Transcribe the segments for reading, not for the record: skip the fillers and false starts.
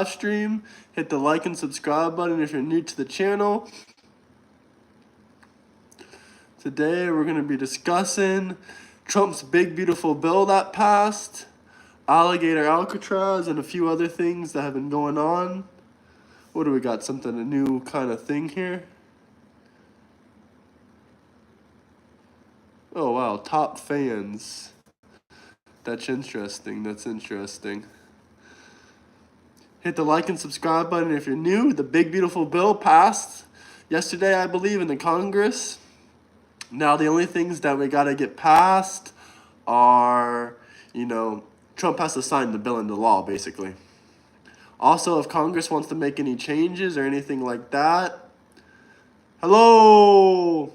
stream. Hit the like and subscribe button if you're new to the channel. Today we're going to be discussing Trump's big beautiful bill that passed, Alligator Alcatraz, and a few other things that have been going on. What do we got? A new kind of thing here. Oh wow, top fans. That's interesting. Hit the like and subscribe button if you're new. The big beautiful bill passed yesterday, I believe, in the Congress. Now the only things that we gotta get passed are, Trump has to sign the bill into law, basically. Also, if Congress wants to make any changes or anything like that. Hello!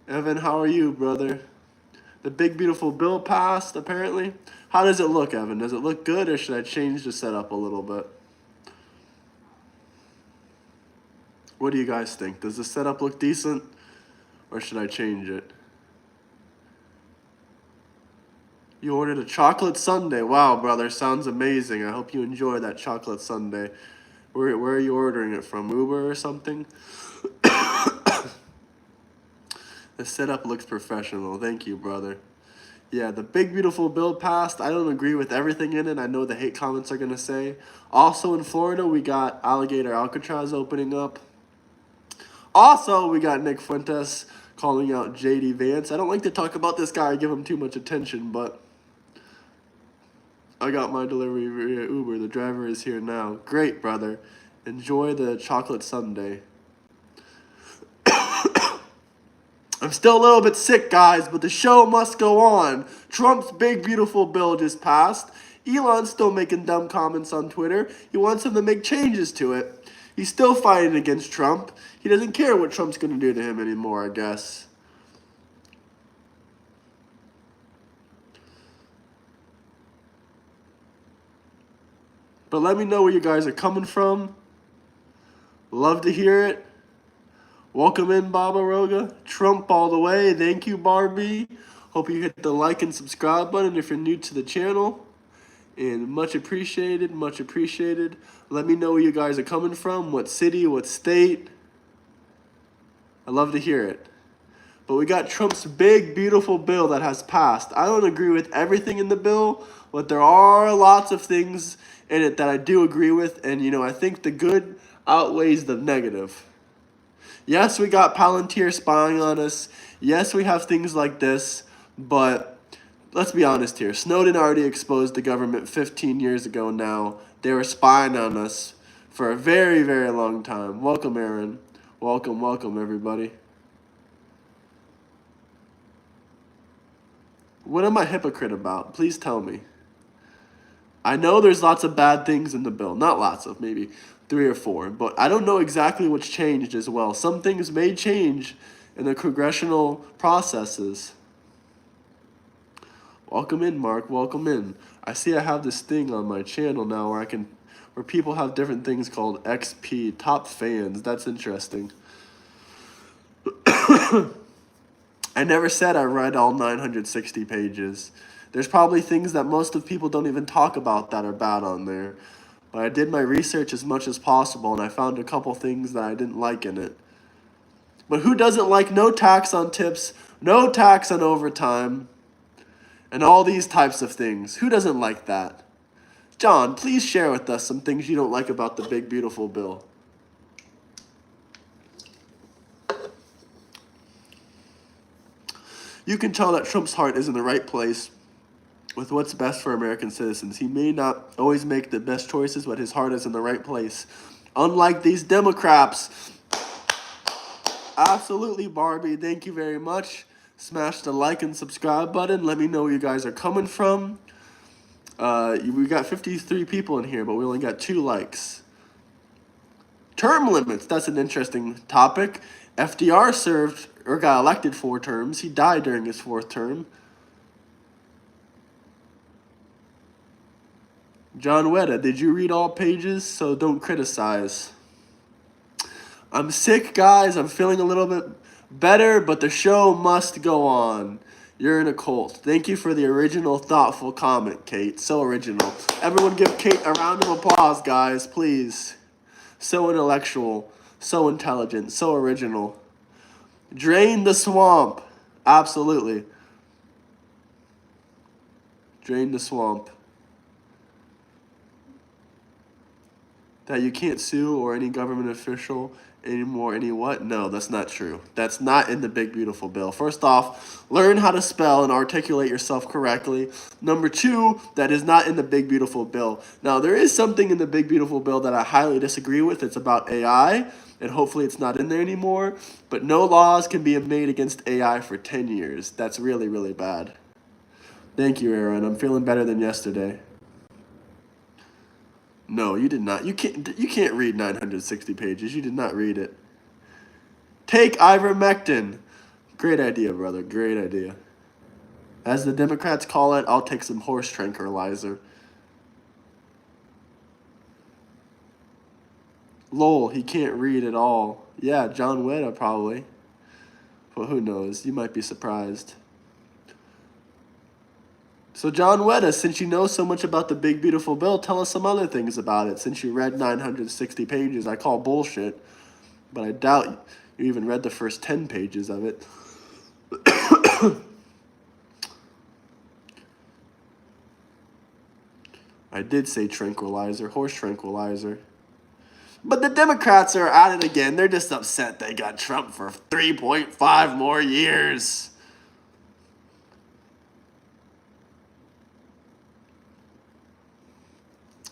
Evan, how are you, brother? The big beautiful bill passed, apparently. How does it look, Evan? Does it look good, or should I change the setup a little bit? What do you guys think? Does the setup look decent, or should I change it? You ordered a chocolate sundae. Wow, brother, sounds amazing. I hope you enjoy that chocolate sundae. Where are you ordering it from? Uber or something? The setup looks professional. Thank you, brother. Yeah, the big beautiful bill passed. I don't agree with everything in it. I know the hate comments are going to say. Also in Florida, we got Alligator Alcatraz opening up. Also, we got Nick Fuentes calling out J.D. Vance. I don't like to talk about this guy. I give him too much attention, but I got my delivery via Uber. The driver is here now. Great, brother. Enjoy the chocolate sundae. I'm still a little bit sick, guys, but the show must go on. Trump's big, beautiful bill just passed. Elon's still making dumb comments on Twitter. He wants him to make changes to it. He's still fighting against Trump. He doesn't care what Trump's going to do to him anymore, I guess. But let me know where you guys are coming from. Love to hear it. Welcome in, Baba Roga. Trump all the way. Thank you, Barbie. Hope you hit the like and subscribe button if you're new to the channel. And much appreciated, much appreciated. Let me know where you guys are coming from, what city, what state. I love to hear it. But we got Trump's big, beautiful bill that has passed. I don't agree with everything in the bill, but there are lots of things in it that I do agree with. And, I think the good outweighs the negative. Yes, we got Palantir spying on us. Yes, we have things like this, but let's be honest here. Snowden already exposed the government 15 years ago now. They were spying on us for a very, very long time. Welcome, Aaron. Welcome, everybody. What am I a hypocrite about? Please tell me. I know there's lots of bad things in the bill. Not lots of, maybe 3 or 4. But I don't know exactly what's changed as well. Some things may change in the congressional processes. Welcome in, Mark. Welcome in. I see I have this thing on my channel now where people have different things called XP, top fans. That's interesting. I never said I read all 960 pages. There's probably things that most of people don't even talk about that are bad on there. But I did my research as much as possible, and I found a couple things that I didn't like in it. But who doesn't like no tax on tips, no tax on overtime, and all these types of things? Who doesn't like that? John, please share with us some things you don't like about the big, beautiful bill. You can tell that Trump's heart is in the right place with what's best for American citizens. He may not always make the best choices, but his heart is in the right place. Unlike these Democrats. Absolutely, Barbie. Thank you very much. Smash the like and subscribe button. Let me know where you guys are coming from. We got 53 people in here, but we only got 2 likes. Term limits. That's an interesting topic. FDR served or got elected 4 terms. He died during his 4th term. John Weta, did you read all pages? So don't criticize. I'm sick, guys. I'm feeling a little bit better, but the show must go on. You're in a cult. Thank you for the original, thoughtful comment, Kate. So original. Everyone give Kate a round of applause, guys, please. So intellectual, so intelligent, so original. Drain the swamp. Absolutely. Drain the swamp. That you can't sue or any government official anymore, any what? No, that's not true. That's not in the big beautiful bill. First off, learn how to spell and articulate yourself correctly. Number two, that is not in the big beautiful bill. Now, there is something in the big beautiful bill that I highly disagree with. It's about AI, and hopefully it's not in there anymore. But no laws can be made against AI for 10 years. That's really, really bad. Thank you, Aaron. I'm feeling better than yesterday. No, you did not. You can't read 960 pages. You did not read it. Take ivermectin. Great idea, brother. Great idea. As the Democrats call it, I'll take some horse tranquilizer. Lol, he can't read at all. Yeah, John Weta probably. But who knows? You might be surprised. So John Weta, since you know so much about the big beautiful bill, tell us some other things about it. Since you read 960 pages, I call bullshit, but I doubt you even read the first 10 pages of it. I did say tranquilizer, horse tranquilizer. But the Democrats are at it again. They're just upset they got Trump for 3.5 more years.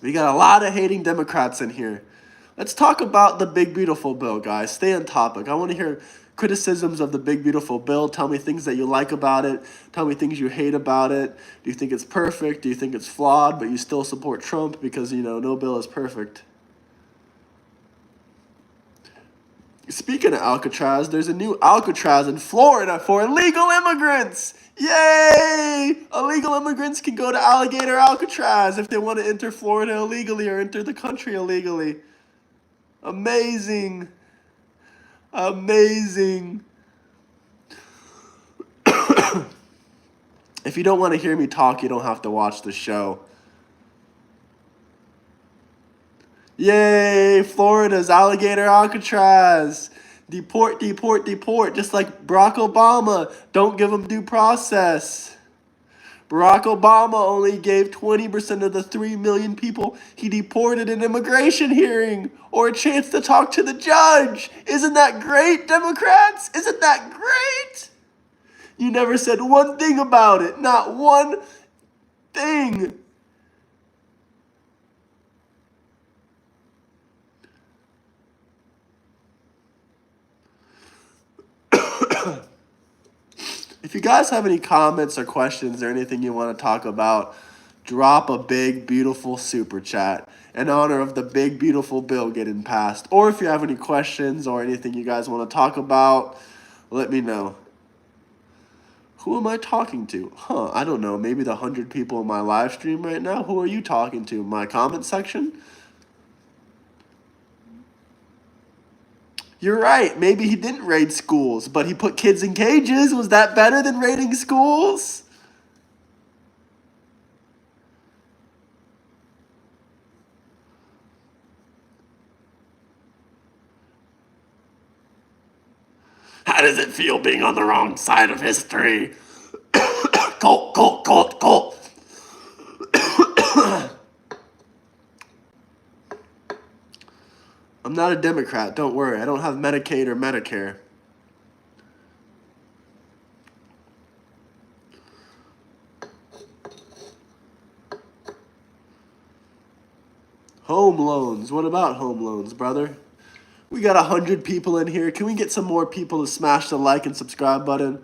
We got a lot of hating Democrats in here. Let's talk about the big beautiful bill, guys. Stay on topic. I want to hear criticisms of the big beautiful bill. Tell me things that you like about it. Tell me things you hate about it. Do you think it's perfect? Do you think it's flawed, but you still support Trump because, no bill is perfect? Speaking of Alcatraz, there's a new Alcatraz in Florida for illegal immigrants. Yay! Illegal immigrants can go to Alligator Alcatraz if they want to enter Florida illegally or enter the country illegally. Amazing. Amazing. If you don't want to hear me talk, you don't have to watch the show. Yay! Florida's Alligator Alcatraz. Deport, deport, deport. Just like Barack Obama. Don't give him due process. Barack Obama only gave 20% of the 3 million people he deported an immigration hearing or a chance to talk to the judge. Isn't that great, Democrats? Isn't that great? You never said one thing about it. Not one thing. If you guys have any comments or questions or anything you want to talk about, drop a big, beautiful super chat in honor of the big, beautiful bill getting passed. Or if you have any questions or anything you guys want to talk about, let me know. Who am I talking to? I don't know. Maybe the 100 people in my live stream right now. Who are you talking to? My comment section? You're right. Maybe he didn't raid schools, but he put kids in cages. Was that better than raiding schools? How does it feel being on the wrong side of history? Colt, Colt, Colt, Colt. I'm not a Democrat. Don't worry. I don't have Medicaid or Medicare. Home loans. What about home loans, brother? We got 100 people in here. Can we get some more people to smash the like and subscribe button?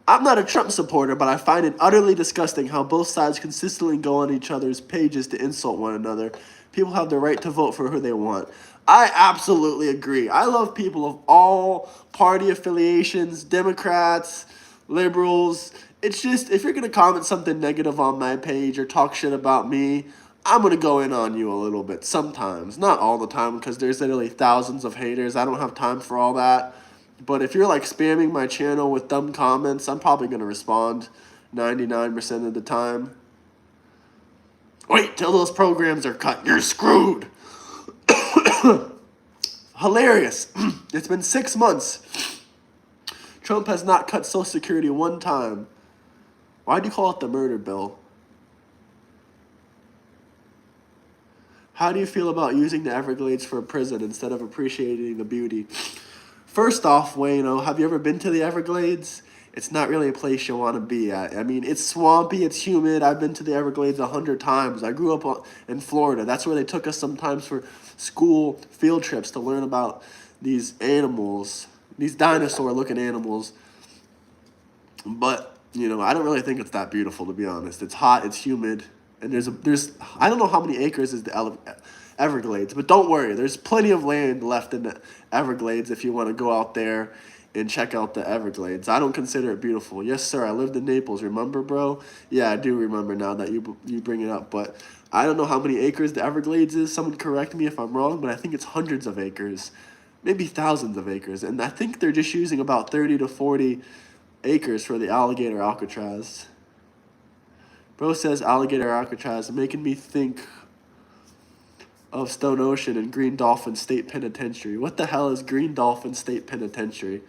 I'm not a Trump supporter, but I find it utterly disgusting how both sides consistently go on each other's pages to insult one another. People have the right to vote for who they want. I absolutely agree. I love people of all party affiliations, Democrats, liberals. It's just, if you're going to comment something negative on my page or talk shit about me, I'm going to go in on you a little bit sometimes. Not all the time, because there's literally thousands of haters. I don't have time for all that. But if you're like spamming my channel with dumb comments, I'm probably going to respond 99% of the time. Wait till those programs are cut. You're screwed. Hilarious. It's been 6 months. Trump has not cut Social Security one time. Why'd you call it the murder bill? How do you feel about using the Everglades for a prison instead of appreciating the beauty? First off, Wayno, have you ever been to the Everglades? It's not really a place you want to be at. I mean, it's swampy, it's humid. I've been to the Everglades 100 times. I grew up in Florida. That's where they took us sometimes for school field trips to learn about these animals, these dinosaur-looking animals. But, you know, I don't really think it's that beautiful, to be honest. It's hot, it's humid, and there's I don't know how many acres is the Everglades, but don't worry, there's plenty of land left in the Everglades if you want to go out there and check out the Everglades. I don't consider it beautiful. Yes, sir, I lived in Naples, remember, bro? Yeah, I do remember now that you bring it up, but I don't know how many acres the Everglades is. Someone correct me if I'm wrong, but I think it's hundreds of acres, maybe thousands of acres, and I think they're just using about 30 to 40 acres for the Alligator Alcatraz. Bro says Alligator Alcatraz, making me think of Stone Ocean and Green Dolphin State Penitentiary. What the hell is Green Dolphin State Penitentiary?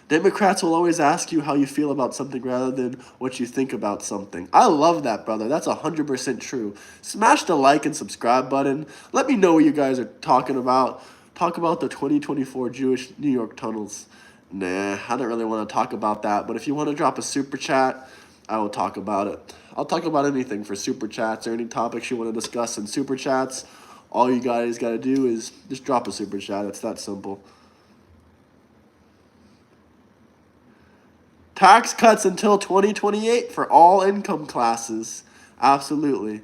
Democrats will always ask you how you feel about something rather than what you think about something. I love that, brother. That's 100% true. Smash the like and subscribe button. Let me know what you guys are talking about. Talk about the 2024 Jewish New York tunnels. Nah, I don't really want to talk about that. But if you want to drop a super chat, I will talk about it. I'll talk about anything for super chats or any topics you want to discuss in super chats. All you guys got to do is just drop a super chat. It's that simple. Tax cuts until 2028 for all income classes. Absolutely.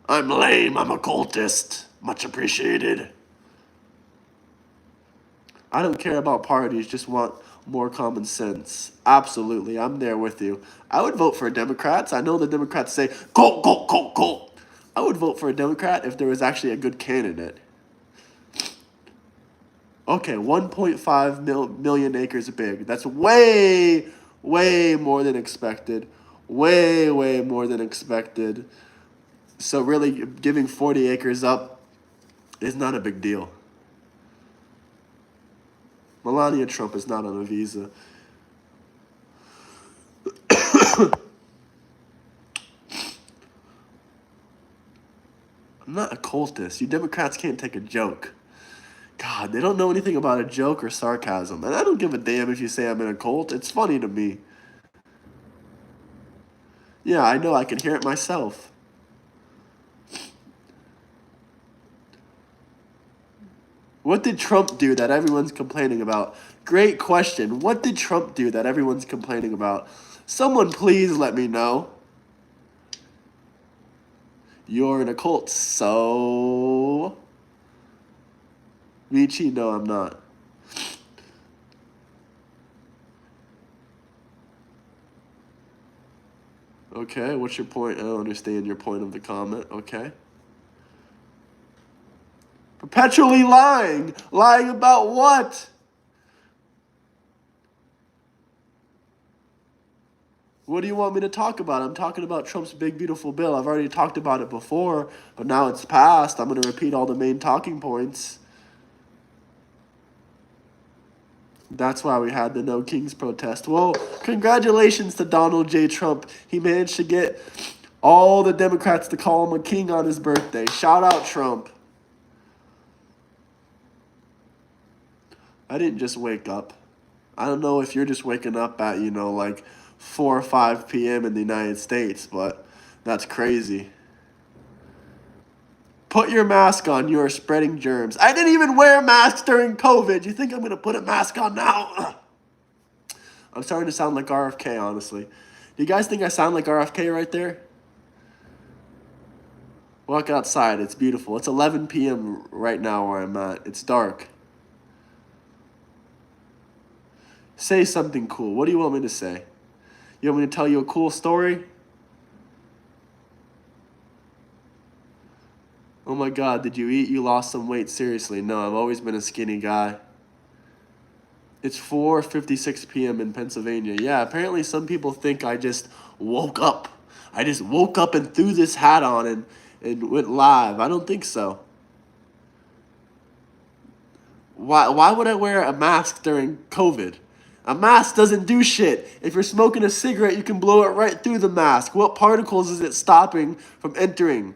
I'm lame. I'm a cultist. Much appreciated. I don't care about parties. Just want more common sense. Absolutely. I'm there with you. I would vote for Democrats. I know the Democrats say, cult, cult, cult, cult. I would vote for a Democrat if there was actually a good candidate. Okay, 1.5 million acres big. That's way, way more than expected. Way, way more than expected. So really, giving 40 acres up is not a big deal. Melania Trump is not on a visa. I'm not a cultist. You Democrats can't take a joke. God, they don't know anything about a joke or sarcasm. And I don't give a damn if you say I'm in a cult. It's funny to me. Yeah, I know. I can hear it myself. What did Trump do that everyone's complaining about? Great question. What did Trump do that everyone's complaining about? Someone please let me know. You're in a cult, so... Vici, no, I'm not. Okay, what's your point? I don't understand your point of the comment. Okay. Perpetually lying. Lying about what? What do you want me to talk about? I'm talking about Trump's big, beautiful bill. I've already talked about it before, but now it's passed. I'm going to repeat all the main talking points. That's why we had the No Kings protest. Well, congratulations to Donald J. Trump. He managed to get all the Democrats to call him a king on his birthday. Shout out Trump. I didn't just wake up. I don't know if you're just waking up at, like 4 or 5 p.m. in the United States, but that's crazy. Put your mask on. You are spreading germs. I didn't even wear masks during COVID. You think I'm going to put a mask on now? I'm starting to sound like RFK, honestly. Do you guys think I sound like RFK right there? Walk outside. It's beautiful. It's 11 p.m. right now where I'm at. It's dark. Say something cool. What do you want me to say? You want me to tell you a cool story? Oh my God, did you eat? You lost some weight. Seriously, no, I've always been a skinny guy. It's 4:56 p.m. in Pennsylvania. Yeah, apparently some people think I just woke up. I just woke up and threw this hat on and went live. I don't think so. Why would I wear a mask during COVID? A mask doesn't do shit. If you're smoking a cigarette, you can blow it right through the mask. What particles is it stopping from entering?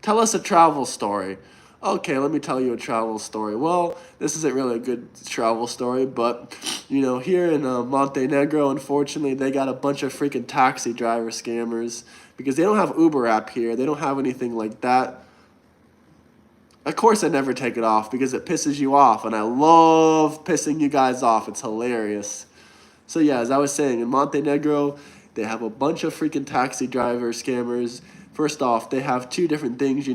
Tell us a travel story. Okay, let me tell you a travel story. Well, this isn't really a good travel story, but here in Montenegro, unfortunately, they got a bunch of freaking taxi driver scammers because they don't have Uber app here. They don't have anything like that. Of course, I never take it off because it pisses you off, and I love pissing you guys off. It's hilarious. So yeah, as I was saying, in Montenegro, they have a bunch of freaking taxi driver scammers. First off, they have two different things,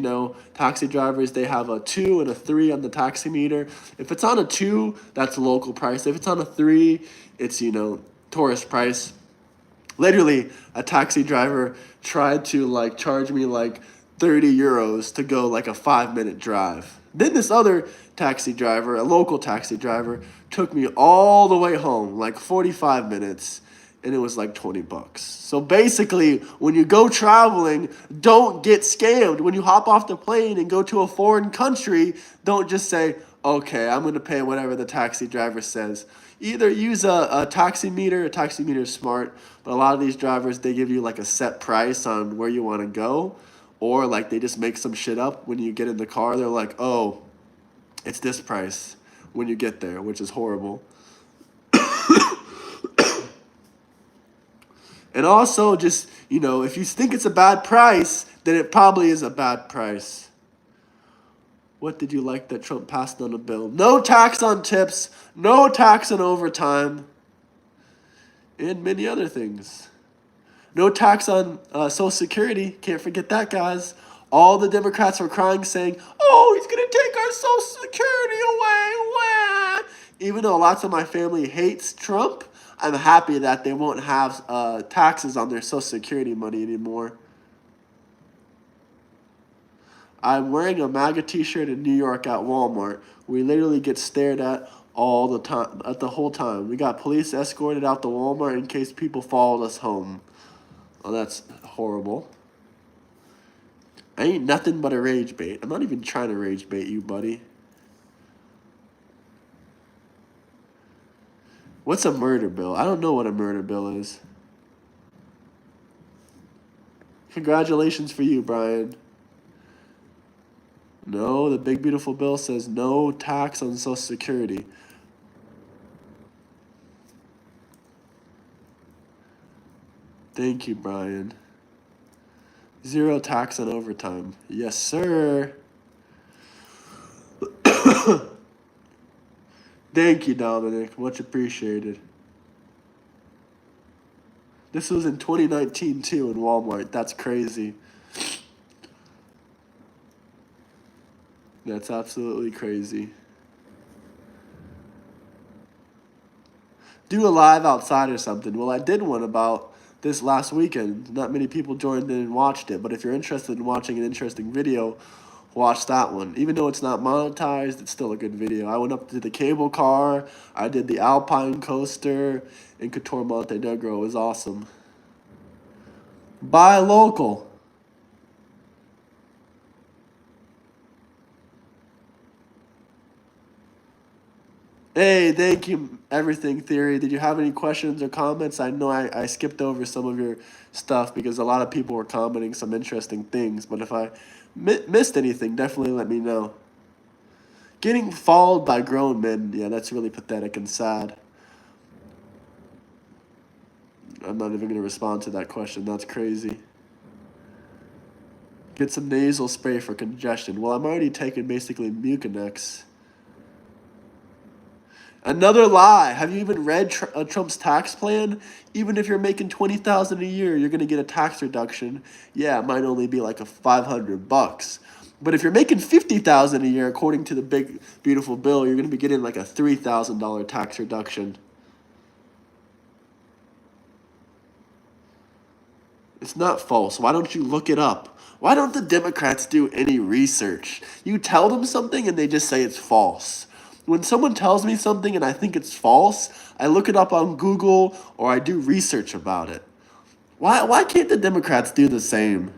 Taxi drivers, they have a 2 and a 3 on the taxi meter. If it's on a 2, that's local price. If it's on a 3, it's, tourist price. Literally, a taxi driver tried to charge me 30 euros to go a 5-minute drive. Then this other taxi driver, a local taxi driver, took me all the way home, 45 minutes, and it was $20. So basically, when you go traveling, don't get scammed. When you hop off the plane and go to a foreign country, don't just say, okay, I'm going to pay whatever the taxi driver says. Either use a taxi meter. A taxi meter is smart, but a lot of these drivers, they give you a set price on where you want to go, or they just make some shit up when you get in the car. They're like, oh, it's this price when you get there, which is horrible. And also, just, if you think it's a bad price, then it probably is a bad price. What did you like that Trump passed on a bill? No tax on tips, no tax on overtime, and many other things. No tax on Social Security. Can't forget that, guys. All the Democrats were crying, saying, oh, he's going to take our Social Security away. Wah. Even though lots of my family hates Trump, I'm happy that they won't have taxes on their Social Security money anymore. I'm wearing a MAGA t-shirt in New York at Walmart. We literally get stared at all the time, at the whole time. We got police escorted out the Walmart in case people followed us home. Oh, that's horrible. I ain't nothing but a rage bait. I'm not even trying to rage bait you, buddy. What's a murder bill? I don't know what a murder bill is. Congratulations for you, Brian. No, the big beautiful bill says no tax on Social Security. Thank you, Brian. 0 tax on overtime. Yes, sir. Thank you, Dominic. Much appreciated. This was in 2019, too, in Walmart. That's crazy. That's absolutely crazy. Do a live outside or something. Well, I did one about this last weekend. Not many people joined in and watched it, but if you're interested in watching an interesting video, watch that one. Even though it's not monetized, it's still a good video. I went up to the cable car. I did the Alpine coaster in Couture, Montenegro. It was awesome. Buy local. Hey, thank you, Everything Theory. Did you have any questions or comments? I know I skipped over some of your stuff because a lot of people were commenting some interesting things, but if I missed anything, definitely let me know. Getting followed by grown men, yeah, that's really pathetic and sad. I'm not even going to respond to that question. That's crazy. Get some nasal spray for congestion. Well, I'm already taking basically Mucinex. Another lie. Have you even read Trump's tax plan? Even if you're making $20,000 a year, you're going to get a tax reduction. Yeah, it might only be like a $500. But if you're making $50,000 a year, according to the big beautiful bill, you're going to be getting like a $3,000 tax reduction. It's not false. Why don't you look it up? Why don't the Democrats do any research? You tell them something and they just say it's false. When someone tells me something and I think it's false, I look it up on Google or I do research about it. Why can't the Democrats do the same?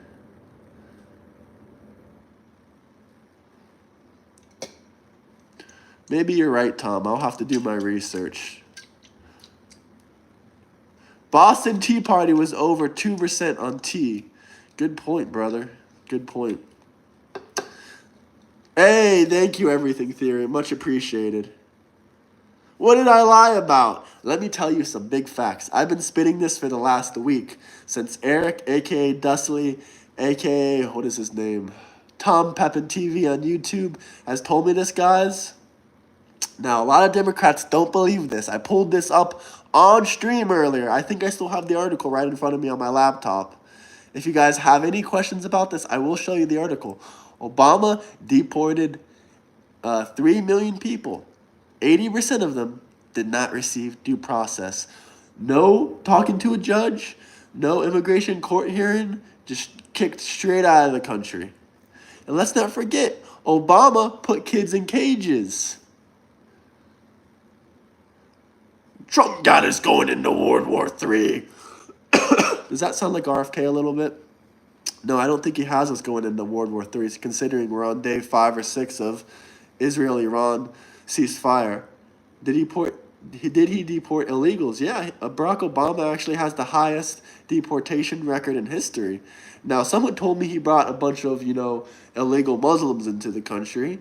Maybe you're right, Tom. I'll have to do my research. Boston Tea Party was over 2% on tea. Good point, brother. Good point. Hey, thank you, Everything Theory. Much appreciated. What did I lie about? Let me tell you some big facts. I've been spitting this for the last week since Eric, a.k.a. Dustley, a.k.a. what is his name? Tom Pepin TV on YouTube has told me this, guys. Now, a lot of Democrats don't believe this. I pulled this up on stream earlier. I think I still have the article right in front of me on my laptop. If you guys have any questions about this, I will show you the article. Obama deported 3 million people. 80% of them did not receive due process. No talking to a judge, no immigration court hearing, just kicked straight out of the country. And let's not forget, Obama put kids in cages. Trump got us going into World War III. Does that sound like RFK a little bit? No, I don't think he has us going into World War III, considering we're on day 5 or 6 of Israel-Iran ceasefire. Did he deport illegals? Yeah, Barack Obama actually has the highest deportation record in history. Now, someone told me he brought a bunch of, illegal Muslims into the country,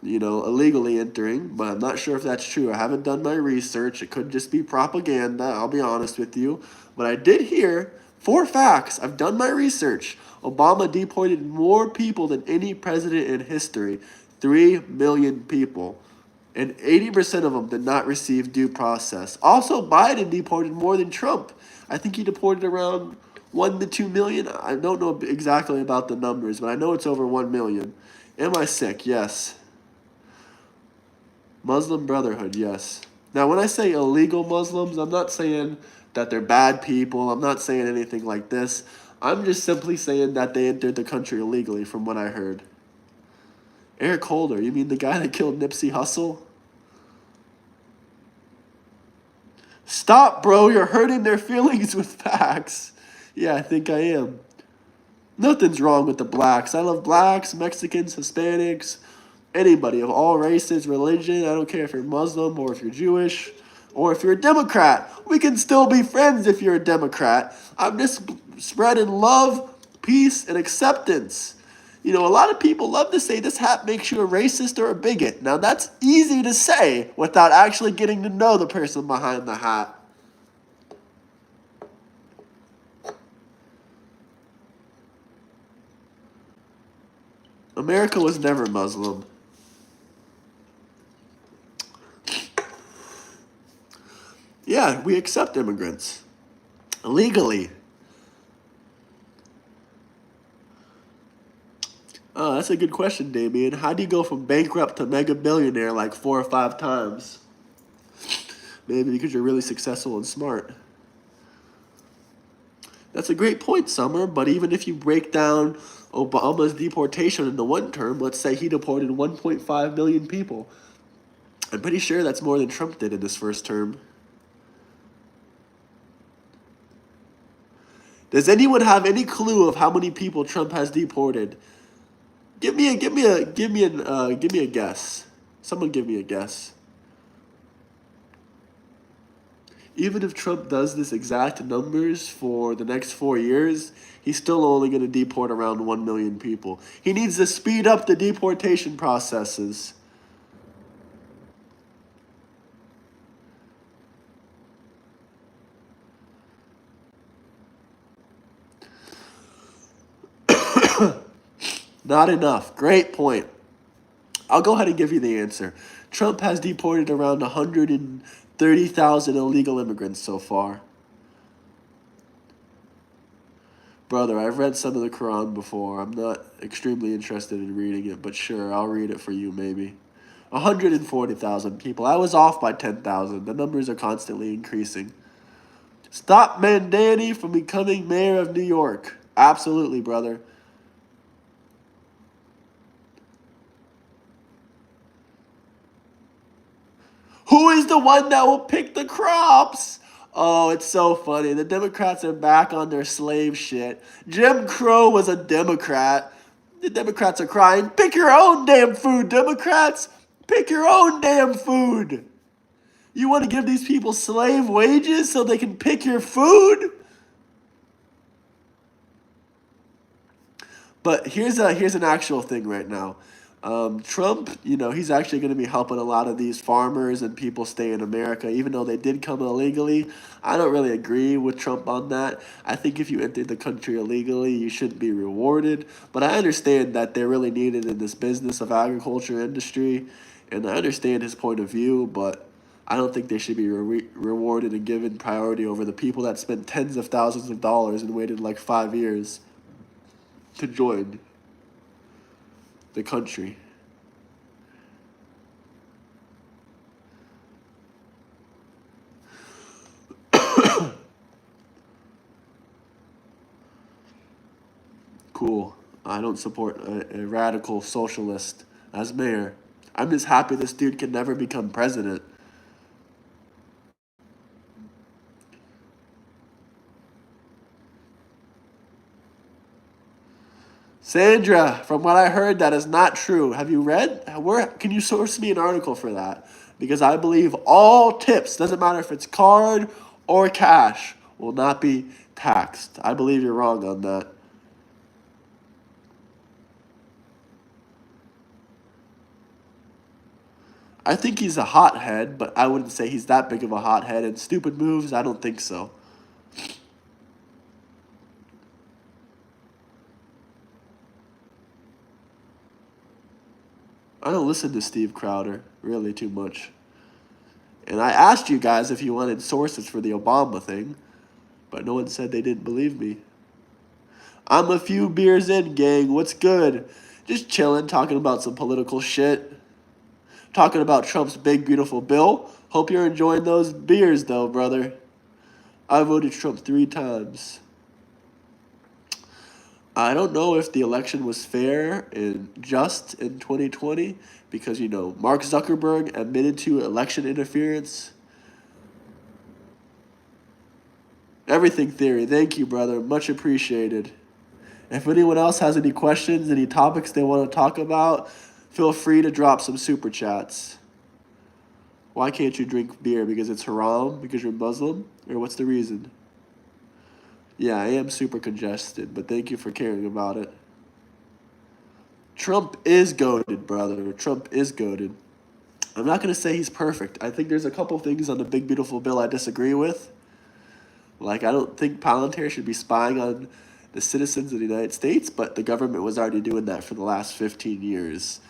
illegally entering, but I'm not sure if that's true. I haven't done my research. It could just be propaganda, I'll be honest with you. But I did hear 4 facts. I've done my research. Obama deported more people than any president in history. 3 million people. And 80% of them did not receive due process. Also, Biden deported more than Trump. I think he deported around 1 to 2 million. I don't know exactly about the numbers, but I know it's over 1 million. Am I sick? Yes. Muslim Brotherhood, yes. Now, when I say illegal Muslims, I'm not saying that they're bad people. I'm not saying anything like this. I'm just simply saying that they entered the country illegally, from what I heard. Eric Holder, you mean the guy that killed Nipsey Hussle? Stop, bro. You're hurting their feelings with facts. Yeah, I think I am. Nothing's wrong with the blacks. I love blacks, Mexicans, Hispanics, anybody of all races, religion. I don't care if you're Muslim or if you're Jewish or if you're a Democrat. We can still be friends if you're a Democrat. I'm just spreading love, peace, and acceptance. A lot of people love to say this hat makes you a racist or a bigot. Now, that's easy to say without actually getting to know the person behind the hat. America was never Muslim. Yeah, we accept immigrants. Legally. Oh, that's a good question, Damien. How do you go from bankrupt to mega billionaire like 4 or 5 times? Maybe because you're really successful and smart. That's a great point, Summer, but even if you break down Obama's deportation into one term, let's say he deported 1.5 million people. I'm pretty sure that's more than Trump did in this first term. Does anyone have any clue of how many people Trump has deported? Give me a guess. Someone give me a guess. Even if Trump does this exact numbers for the next 4 years, he's still only going to deport around 1 million people. He needs to speed up the deportation processes. Not enough. Great point. I'll go ahead and give you the answer. Trump has deported around 130,000 illegal immigrants so far. Brother, I've read some of the Quran before. I'm not extremely interested in reading it, but sure, I'll read it for you maybe. 140,000 people. I was off by 10,000. The numbers are constantly increasing. Stop Mandani from becoming mayor of New York. Absolutely, brother. Who is the one that will pick the crops? Oh, it's so funny. The Democrats are back on their slave shit. Jim Crow was a Democrat. The Democrats are crying, pick your own damn food, Democrats. Pick your own damn food. You want to give these people slave wages so they can pick your food? But here's an actual thing right now. Trump, he's actually going to be helping a lot of these farmers and people stay in America, even though they did come illegally. I don't really agree with Trump on that. I think if you entered the country illegally, you shouldn't be rewarded. But I understand that they're really needed in this business of agriculture industry, and I understand his point of view, but I don't think they should be rewarded and given priority over the people that spent tens of thousands of dollars and waited like 5 years to join the country. Cool. I don't support a radical socialist as mayor. I'm just happy this dude can never become president. Sandra, from what I heard, that is not true. Have you read? Where can you source me an article for that? Because I believe all tips, doesn't matter if it's card or cash, will not be taxed. I believe you're wrong on that. I think he's a hothead, but I wouldn't say he's that big of a hothead. And stupid moves, I don't think so. I don't listen to Steve Crowder really too much. And I asked you guys if you wanted sources for the Obama thing, but no one said they didn't believe me. I'm a few beers in, gang. What's good? Just chilling, talking about some political shit. Talking about Trump's big, beautiful bill. Hope you're enjoying those beers, though, brother. I voted Trump 3 times. I don't know if the election was fair and just in 2020 because, Mark Zuckerberg admitted to election interference. Everything theory. Thank you, brother. Much appreciated. If anyone else has any questions, any topics they want to talk about, feel free to drop some super chats. Why can't you drink beer? Because it's haram? Because you're Muslim? Or what's the reason? Yeah, I am super congested, but thank you for caring about it. Trump is goated, brother. Trump is goated. I'm not going to say he's perfect. I think there's a couple things on the big, beautiful bill I disagree with. Like, I don't think Palantir should be spying on the citizens of the United States, but the government was already doing that for the last 15 years.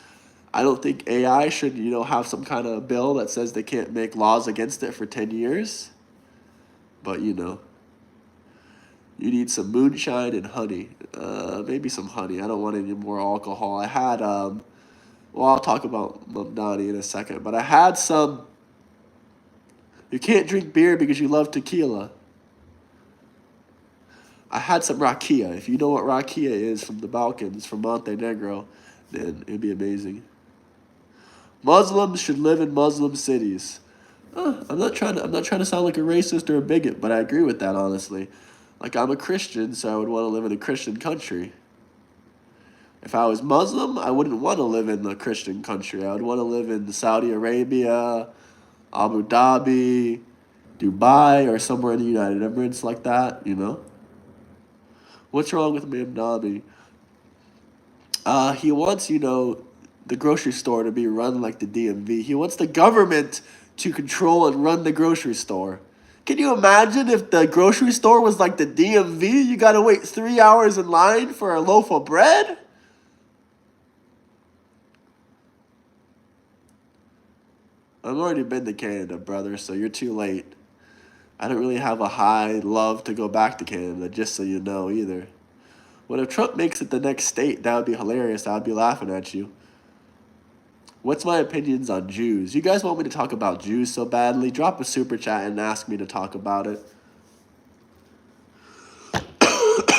I don't think AI should, have some kind of bill that says they can't make laws against it for 10 years. But, you need some moonshine and honey. Maybe some honey. I don't want any more alcohol. I had, well, I'll talk about Mamdani in a second, but I had some. You can't drink beer because you love tequila. I had some rakia. If you know what rakia is from the Balkans, from Montenegro, then it'd be amazing. Muslims should live in Muslim cities. I'm not trying to sound like a racist or a bigot, but I agree with that, honestly. Like, I'm a Christian, so I would want to live in a Christian country. If I was Muslim, I wouldn't want to live in a Christian country. I would want to live in Saudi Arabia, Abu Dhabi, Dubai, or somewhere in the United Emirates like that, What's wrong with Mamdani? He wants, the grocery store to be run like the DMV. He wants the government to control and run the grocery store. Can you imagine if the grocery store was like the DMV? You gotta wait 3 hours in line for a loaf of bread? I've already been to Canada, brother, so you're too late. I don't really have a high love to go back to Canada, just so you know, either. What if Trump makes it the next state? That would be hilarious. I would be laughing at you. What's my opinions on Jews? You guys want me to talk about Jews so badly? Drop a super chat and ask me to talk about it.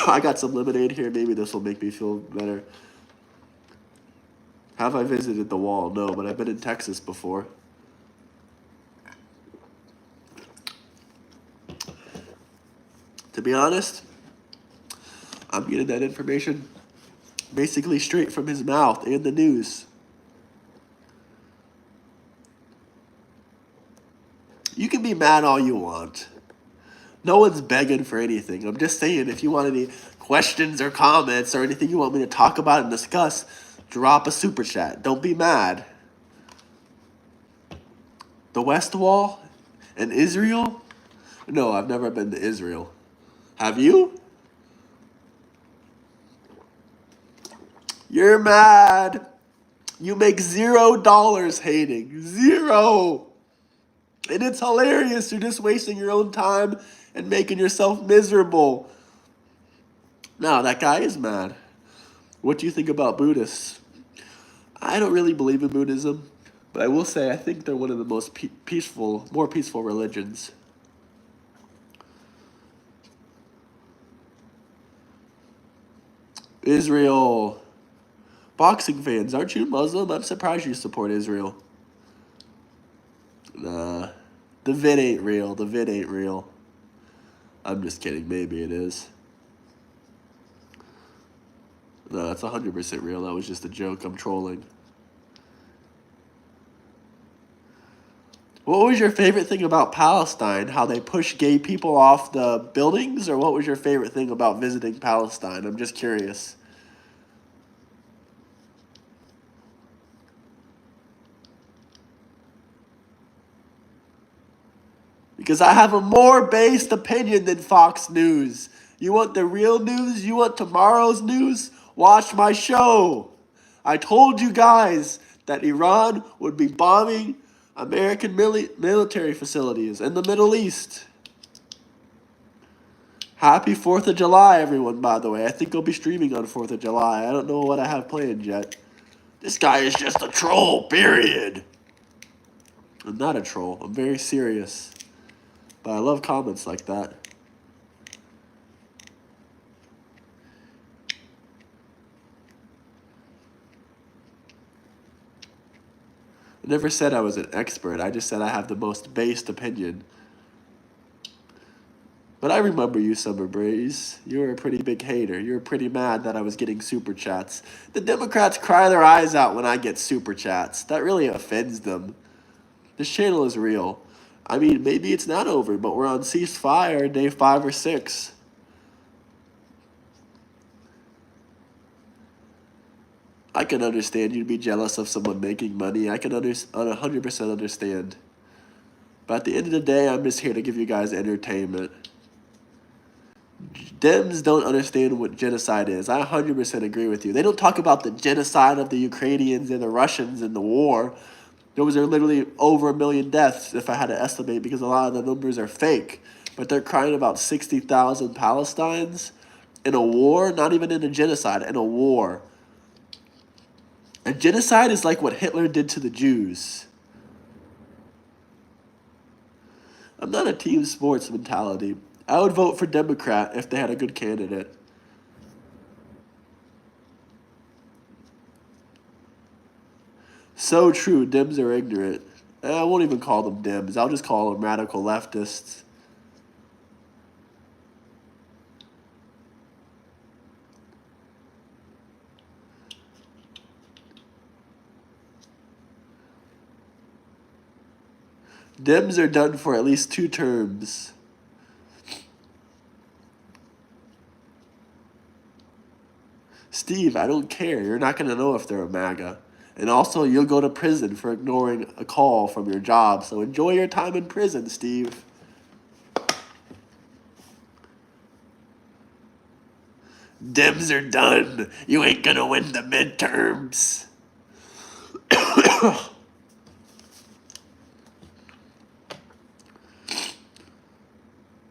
I got some lemonade here. Maybe this will make me feel better. Have I visited the wall? No, but I've been in Texas before. To be honest, I'm getting that information basically straight from his mouth and the news. You can be mad all you want. No one's begging for anything. I'm just saying, if you want any questions or comments or anything you want me to talk about and discuss, drop a super chat. Don't be mad. The West Wall and Israel? No, I've never been to Israel. Have you? You're mad. You make $0 hating. Zero. And it's hilarious. You're just wasting your own time and making yourself miserable. No, that guy is mad. What do you think about Buddhists? I don't really believe in Buddhism, but I will say I think they're one of the most more peaceful religions. Israel. Boxing fans, aren't you Muslim? I'm surprised you support Israel. Nah. The vid ain't real. The vid ain't real. I'm just kidding. Maybe it is. No, it's 100% real. That was just a joke. I'm trolling. What was your favorite thing about Palestine? How they push gay people off the buildings? Or what was your favorite thing about visiting Palestine? I'm just curious. Because I have a more based opinion than Fox News. You want the real news? You want tomorrow's news? Watch my show. I told you guys that Iran would be bombing American military facilities in the Middle East. Happy 4th of July, everyone, by the way. I think I'll be streaming on 4th of July. I don't know what I have planned yet. This guy is just a troll, period. I'm not a troll. I'm very serious. But I love comments like that. I never said I was an expert. I just said I have the most based opinion. But I remember you, Summer Breeze. You were a pretty big hater. You were pretty mad that I was getting super chats. The Democrats cry their eyes out when I get super chats. That really offends them. This channel is real. I mean, maybe it's not over, but we're on ceasefire day 5 or 6. I can understand you'd be jealous of someone making money. I can 100% understand. But at the end of the day, I'm just here to give you guys entertainment. Dems don't understand what genocide is. I 100% agree with you. They don't talk about the genocide of the Ukrainians and the Russians in the war. Those are literally over 1 million deaths, if I had to estimate, because a lot of the numbers are fake. But they're crying about 60,000 Palestinians in a war, not even in a genocide, in a war. A genocide is like what Hitler did to the Jews. I'm not a team sports mentality. I would vote for Democrat if they had a good candidate. So true, Dems are ignorant. I won't even call them Dems. I'll just call them radical leftists. Dems are done for at least 2 terms. Steve, I don't care. You're not going to know if they're a MAGA. And also, you'll go to prison for ignoring a call from your job. So enjoy your time in prison, Steve. Dems are done. You ain't going to win the midterms.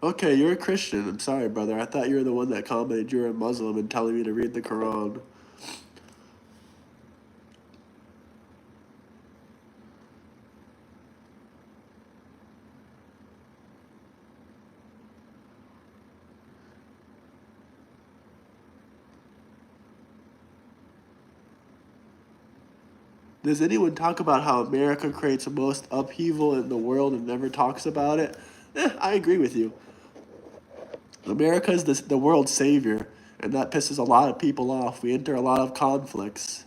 Okay, you're a Christian. I'm sorry, brother. I thought you were the one that commented you were a Muslim and telling me to read the Quran. Does anyone talk about how America creates the most upheaval in the world and never talks about it? I agree with you. America is the world's savior, and that pisses a lot of people off. We enter a lot of conflicts.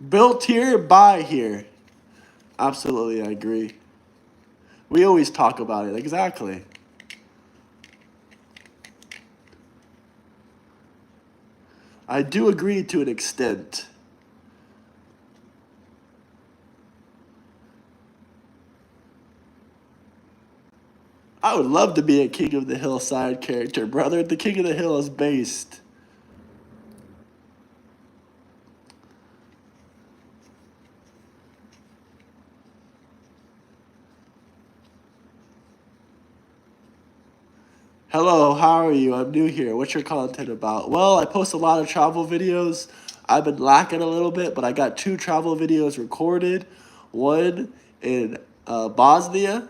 Built here, buy here. Absolutely, I agree. We always talk about it. Exactly. I do agree to an extent. I would love to be a King of the Hill side character, brother. The King of the Hill is based. Hello, how are you? I'm new here. What's your content about? Well, I post a lot of travel videos. I've been lacking a little bit, but I got 2 travel videos recorded. One in Bosnia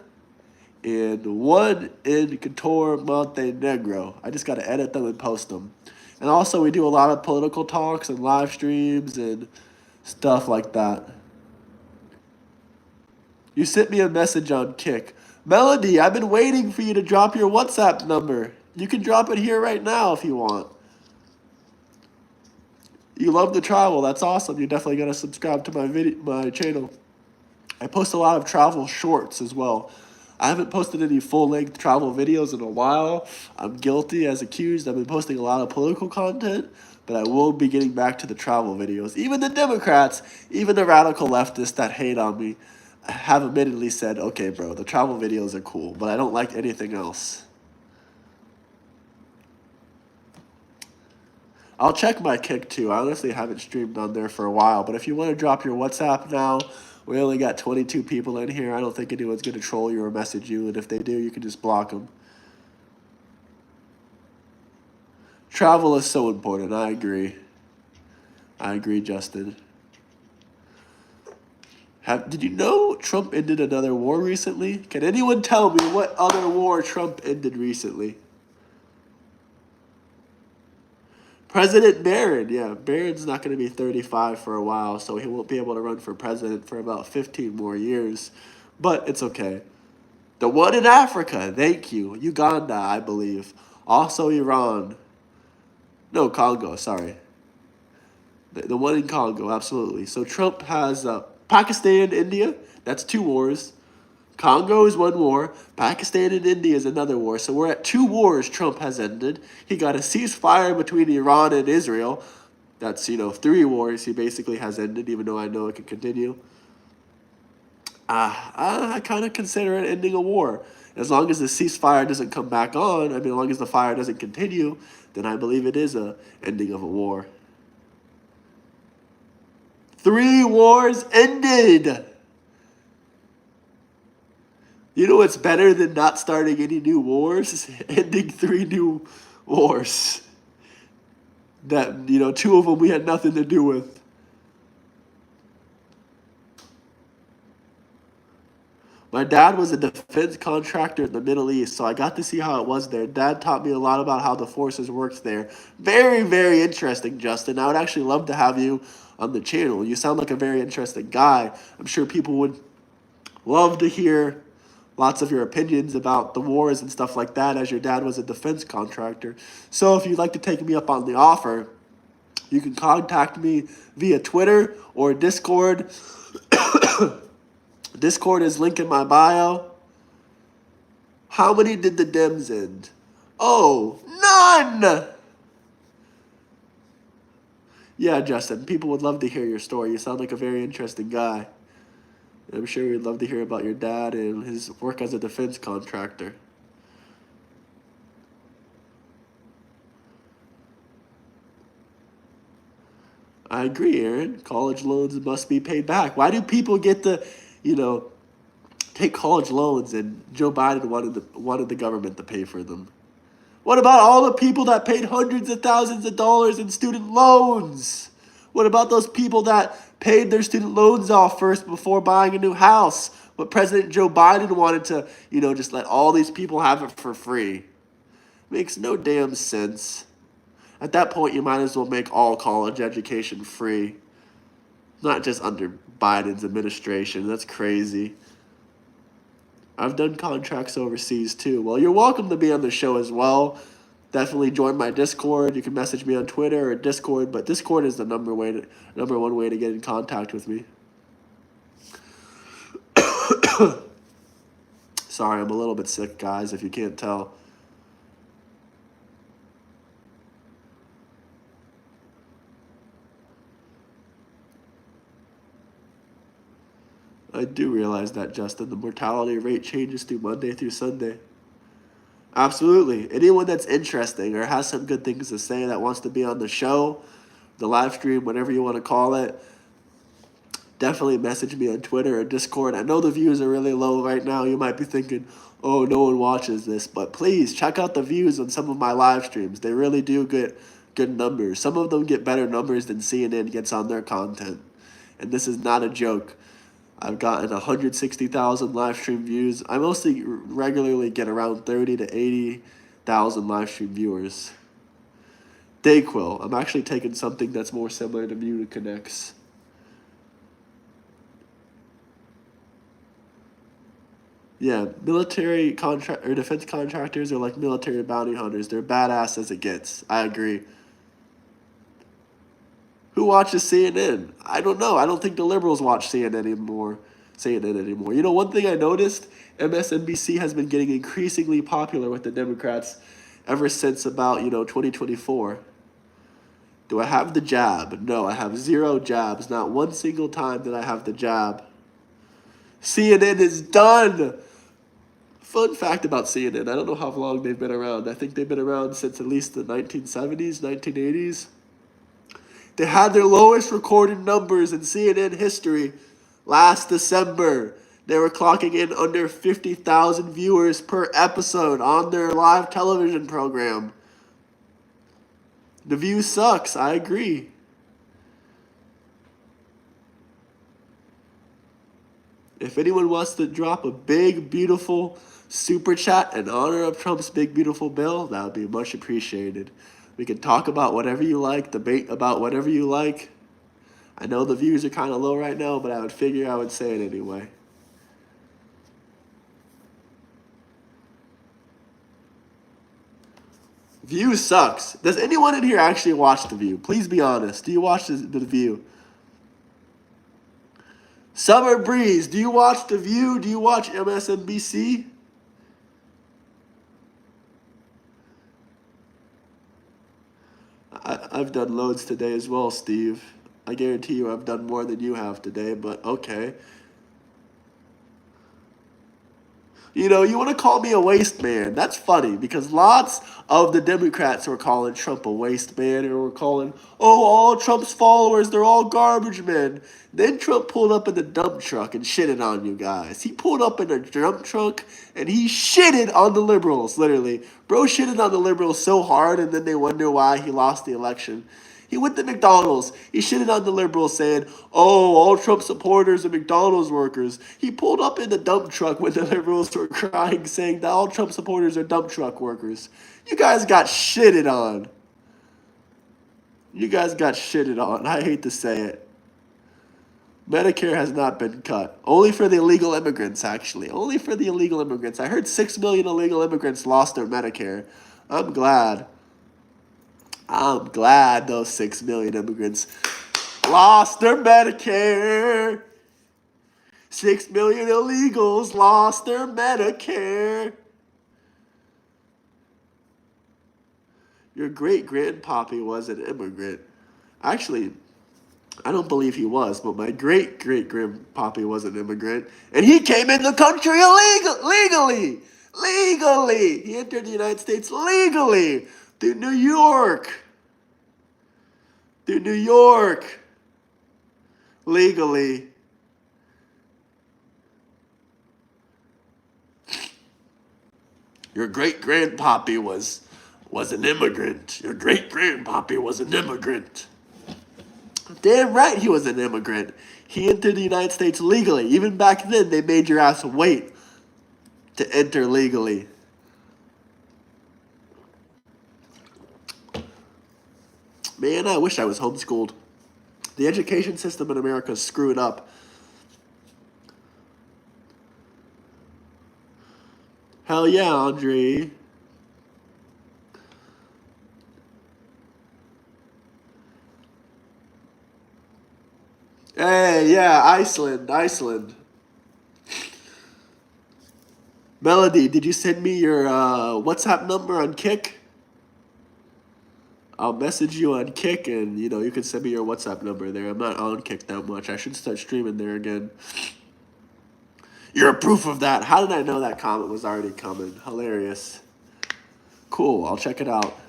and one in Qatar, Montenegro. I just got to edit them and post them. And also, we do a lot of political talks and live streams and stuff like that. You sent me a message on Kick. Melody, I've been waiting for you to drop your WhatsApp number. You can drop it here right now if you want. You love to travel. That's awesome. You're definitely going to subscribe to my channel. I post a lot of travel shorts as well. I haven't posted any full-length travel videos in a while. I'm guilty as accused. I've been posting a lot of political content, but I will be getting back to the travel videos. Even the Democrats, even the radical leftists that hate on me, have admittedly said, okay, bro, the travel videos are cool, but I don't like anything else. I'll check my Kick too. I honestly haven't streamed on there for a while, but if you want to drop your WhatsApp now, we only got 22 people in here. I don't think anyone's going to troll you or message you, and if they do, you can just block them. Travel is so important. I agree. I agree, Justin. Did you know Trump ended another war recently? Can anyone tell me what other war Trump ended recently? President Barron, yeah. Barron's not going to be 35 for a while, so he won't be able to run for president for about 15 more years. But it's okay. The one in Africa, thank you. Uganda, I believe. Also Iran. No, Congo, sorry. The one in Congo, absolutely. So Trump has Pakistan, India. That's 2 wars. Congo is 1 war. Pakistan and India is another war. So we're at 2 wars Trump has ended. He got a ceasefire between Iran and Israel. That's, 3 wars he basically has ended, even though I know it can continue. I kind of consider it ending a war. As long as the ceasefire doesn't come back on, as long as the fire doesn't continue, then I believe it is a ending of a war. 3 wars ended! You know what's better than not starting any new wars? Ending 3 new wars. That, 2 of them we had nothing to do with. My dad was a defense contractor in the Middle East, so I got to see how it was there. Dad taught me a lot about how the forces worked there. Very, very interesting, Justin. I would actually love to have you on the channel. You sound like a very interesting guy. I'm sure people would love to hear lots of your opinions about the wars and stuff like that, as your dad was a defense contractor. So if you'd like to take me up on the offer, you can contact me via Twitter or Discord. Discord is linked in my bio. How many did the Dems end? Oh, none! Yeah, Justin, people would love to hear your story. You sound like a very interesting guy. I'm sure we'd love to hear about your dad and his work as a defense contractor. I agree, Aaron. College loans must be paid back. Why do people get to, take college loans and Joe Biden wanted the government to pay for them? What about all the people that paid hundreds of thousands of dollars in student loans? What about those people that paid their student loans off first before buying a new house? But President Joe Biden wanted to, just let all these people have it for free. Makes no damn sense. At that point, you might as well make all college education free, not just under Biden's administration. That's crazy. I've done contracts overseas too. Well, you're welcome to be on the show as well. Definitely join my Discord. You can message me on Twitter or Discord, but Discord is the number one way to get in contact with me. Sorry, I'm a little bit sick, guys, if you can't tell. I do realize that, Justin. The mortality rate changes through Monday through Sunday. Absolutely. Anyone that's interesting or has some good things to say that wants to be on the show, the live stream, whatever you want to call it, definitely message me on Twitter or Discord. I know the views are really low right now. You might be thinking, oh, no one watches this. But please check out the views on some of my live streams. They really do get good numbers. Some of them get better numbers than CNN gets on their content. And this is not a joke. I've gotten 160,000 live stream views. I mostly regularly get around 30 to 80,000 live stream viewers. Dayquil. I'm actually taking something that's more similar to Mucinex. Yeah, military contract or defense contractors are like military bounty hunters. They're badass as it gets. I agree. Who watches CNN? I don't know. I don't think the liberals watch CNN anymore. You know, one thing I noticed, MSNBC has been getting increasingly popular with the Democrats ever since about, 2024. Do I have the jab? No, I have 0 jabs. Not one single time did I have the jab. CNN is done. Fun fact about CNN, I don't know how long they've been around. I think they've been around since at least the 1970s, 1980s. They had their lowest recorded numbers in CNN history last December. They were clocking in under 50,000 viewers per episode on their live television program. The view sucks, I agree. If anyone wants to drop a big, beautiful super chat in honor of Trump's big, beautiful bill, that would be much appreciated. We can talk about whatever you like, debate about whatever you like. I know the views are kind of low right now, but I would figure I would say it anyway. View sucks. Does anyone in here actually watch The View? Please be honest. Do you watch the View? Summer Breeze, do you watch The View? Do you watch MSNBC? I've done loads today as well, Steve. I guarantee you I've done more than you have today, but okay. You know, you want to call me a waste man. That's funny because lots of the Democrats were calling Trump a waste man and were calling, oh, all Trump's followers, they're all garbage men. Then Trump pulled up in the dump truck and shitted on you guys. He pulled up in a dump truck and he shitted on the liberals, literally. Bro shitted on the liberals so hard and then they wonder why he lost the election. He went to McDonald's. He shitted on the liberals saying, oh, all Trump supporters are McDonald's workers. He pulled up in the dump truck when the liberals were crying saying that all Trump supporters are dump truck workers. You guys got shitted on. I hate to say it. Medicare has not been cut. Only for the illegal immigrants, actually. Only for the illegal immigrants. I heard 6 million illegal immigrants lost their Medicare. I'm glad those 6 million immigrants lost their Medicare. 6 million illegals lost their Medicare. Your great-grandpappy was an immigrant. Actually, I don't believe he was, but my great-great-grandpappy was an immigrant. And he came in the country legally. Legally. He entered the United States legally. Through New York. Legally. Your great-grandpappy was an immigrant. Your great-grandpappy was an immigrant. Damn right he was an immigrant. He entered the United States legally. Even back then, they made your ass wait to enter legally. Man, I wish I was homeschooled. The education system in America is screwed up. Hell yeah, Andre. Hey, yeah, Iceland. Melody, did you send me your WhatsApp number on Kick? I'll message you on Kick, and you can send me your WhatsApp number there. I'm not on Kick that much. I should start streaming there again. You're proof of that. How did I know that comment was already coming? Hilarious. Cool, I'll check it out.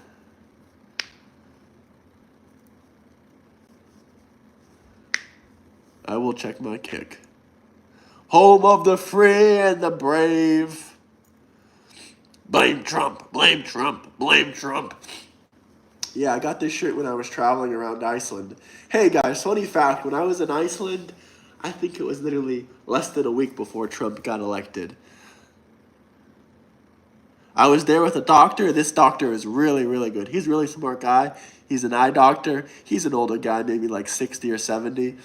I will check my Kick. Home of the free and the brave. Blame Trump, blame Trump, blame Trump. Yeah, I got this shirt when I was traveling around Iceland. Hey guys, funny fact, when I was in Iceland, I think it was literally less than a week before Trump got elected. I was there with a doctor. This doctor is really, really good. He's a really smart guy. He's an eye doctor. He's an older guy, maybe like 60 or 70.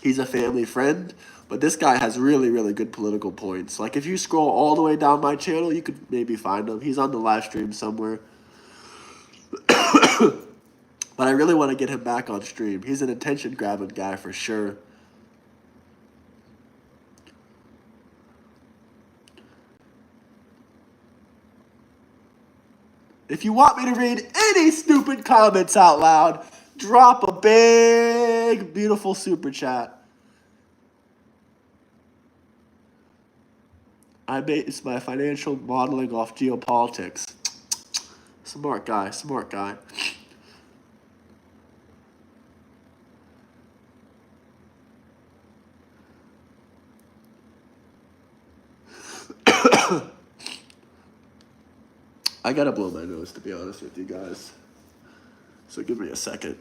He's a family friend, but this guy has really, really good political points. Like if you scroll all the way down my channel, you could maybe find him. He's on the live stream somewhere. But I really want to get him back on stream. He's an attention-grabbing guy for sure. If you want me to read any stupid comments out loud, drop a big, beautiful super chat. I base my financial modeling off geopolitics. Smart guy, smart guy. I gotta blow my nose, to be honest with you guys. So give me a second.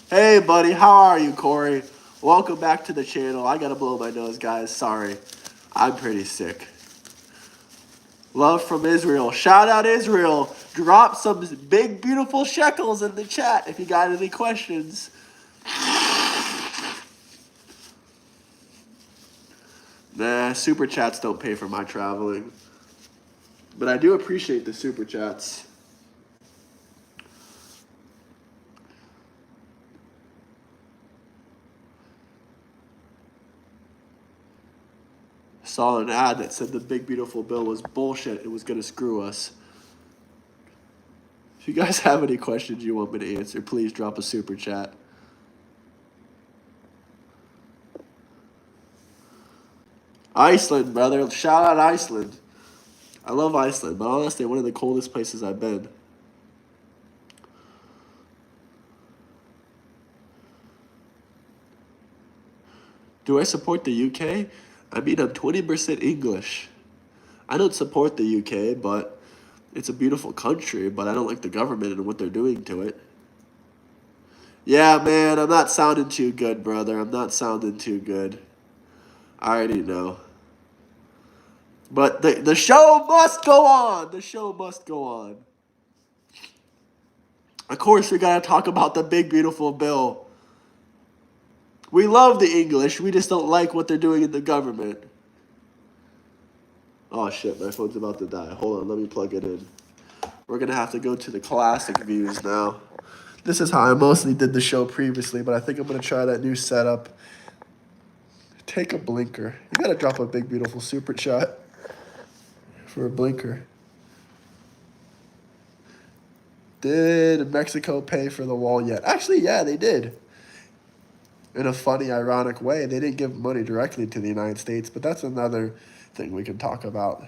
Hey, buddy. How are you, Corey? Welcome back to the channel. I gotta blow my nose, guys. Sorry. I'm pretty sick. Love from Israel. Shout out Israel. Drop some big, beautiful shekels in the chat if you got any questions. Nah, super chats don't pay for my traveling. But I do appreciate the super chats. Saw an ad that said the big beautiful bill was bullshit. It was going to screw us. If you guys have any questions you want me to answer, please drop a super chat. Iceland, brother. Shout out Iceland. I love Iceland, but honestly, one of the coldest places I've been. Do I support the UK? I mean, I'm 20% English. I don't support the UK, but it's a beautiful country, but I don't like the government and what they're doing to it. Yeah, man, I'm not sounding too good, brother. I'm not sounding too good. I already know. But the show must go on. The show must go on. Of course, we got to talk about the big, beautiful bill. We love the English. We just don't like what they're doing in the government. Oh, shit. My phone's about to die. Hold on. Let me plug it in. We're going to have to go to the classic views now. This is how I mostly did the show previously, but I think I'm going to try that new setup. Take a blinker. You got to drop a big, beautiful super chat for a blinker. Did Mexico pay for the wall yet? Actually, yeah, they did. In a funny, ironic way. They didn't give money directly to the United States, but that's another thing we can talk about.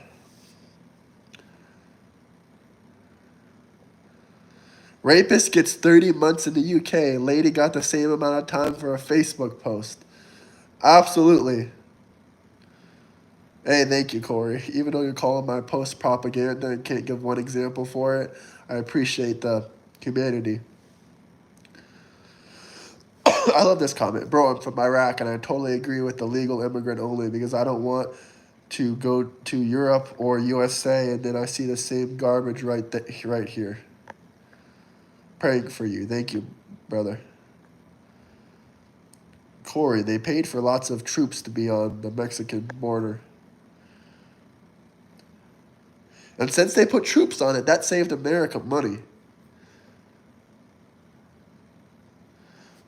Rapist gets 30 months in the UK. Lady got the same amount of time for a Facebook post. Absolutely. Hey, thank you, Corey. Even though you're calling my post propaganda and can't give one example for it, I appreciate the humanity. I love this comment. Bro, I'm from Iraq, and I totally agree with the legal immigrant only because I don't want to go to Europe or USA, and then I see the same garbage right here. Praying for you. Thank you, brother. Corey, they paid for lots of troops to be on the Mexican border. And since they put troops on it, that saved America money.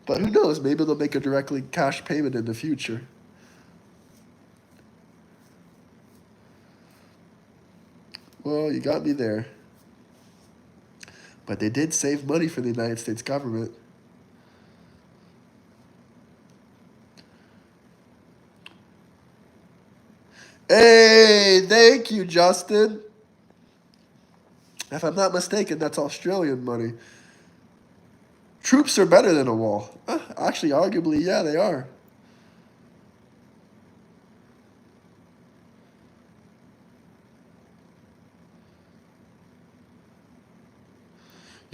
But who knows? Maybe they'll make a directly cash payment in the future. Well, you got me there. But they did save money for the United States government. Hey, thank you, Justin. If I'm not mistaken, that's Australian money. Troops are better than a wall. Actually, arguably, yeah, they are.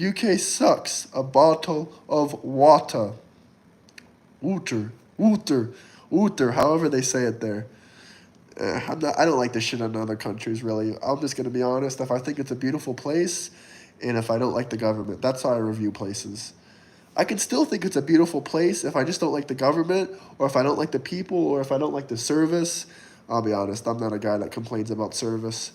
UK sucks. A bottle of water. Water, however they say it there. I don't like this shit in other countries, really. I'm just going to be honest. If I think it's a beautiful place, and if I don't like the government, that's how I review places. I can still think it's a beautiful place if I just don't like the government, or if I don't like the people, or if I don't like the service. I'll be honest, I'm not a guy that complains about service.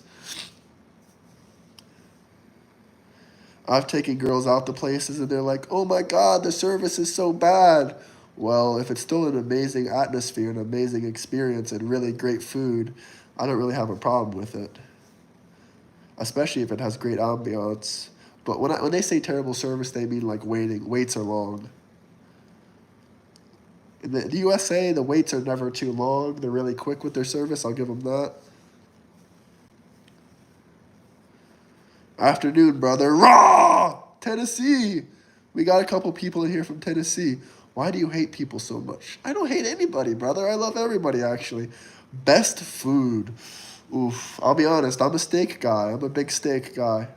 I've taken girls out to places and they're like, oh my God, the service is so bad. Well, if it's still an amazing atmosphere, an amazing experience, and really great food, I don't really have a problem with it. Especially if it has great ambiance. But when they say terrible service, they mean like waits are long. In the USA, the waits are never too long. They're really quick with their service. I'll give them that. Afternoon, brother. Raw! Tennessee. We got a couple people in here from Tennessee. Why do you hate people so much? I don't hate anybody, brother. I love everybody, actually. Best food. Oof. I'll be honest. I'm a steak guy. I'm a big steak guy.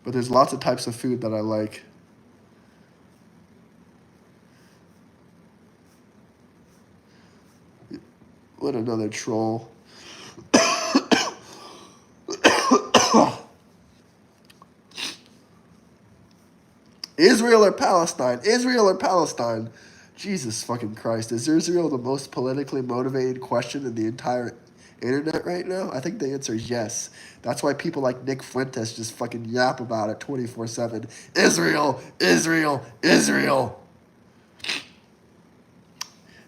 But there's lots of types of food that I like. What another troll. Israel or Palestine? Israel or Palestine? Jesus fucking Christ. Is Israel the most politically motivated question in the entire internet right now? I think the answer is yes. That's why people like Nick Fuentes just fucking yap about it 24/7. Israel, Israel, Israel.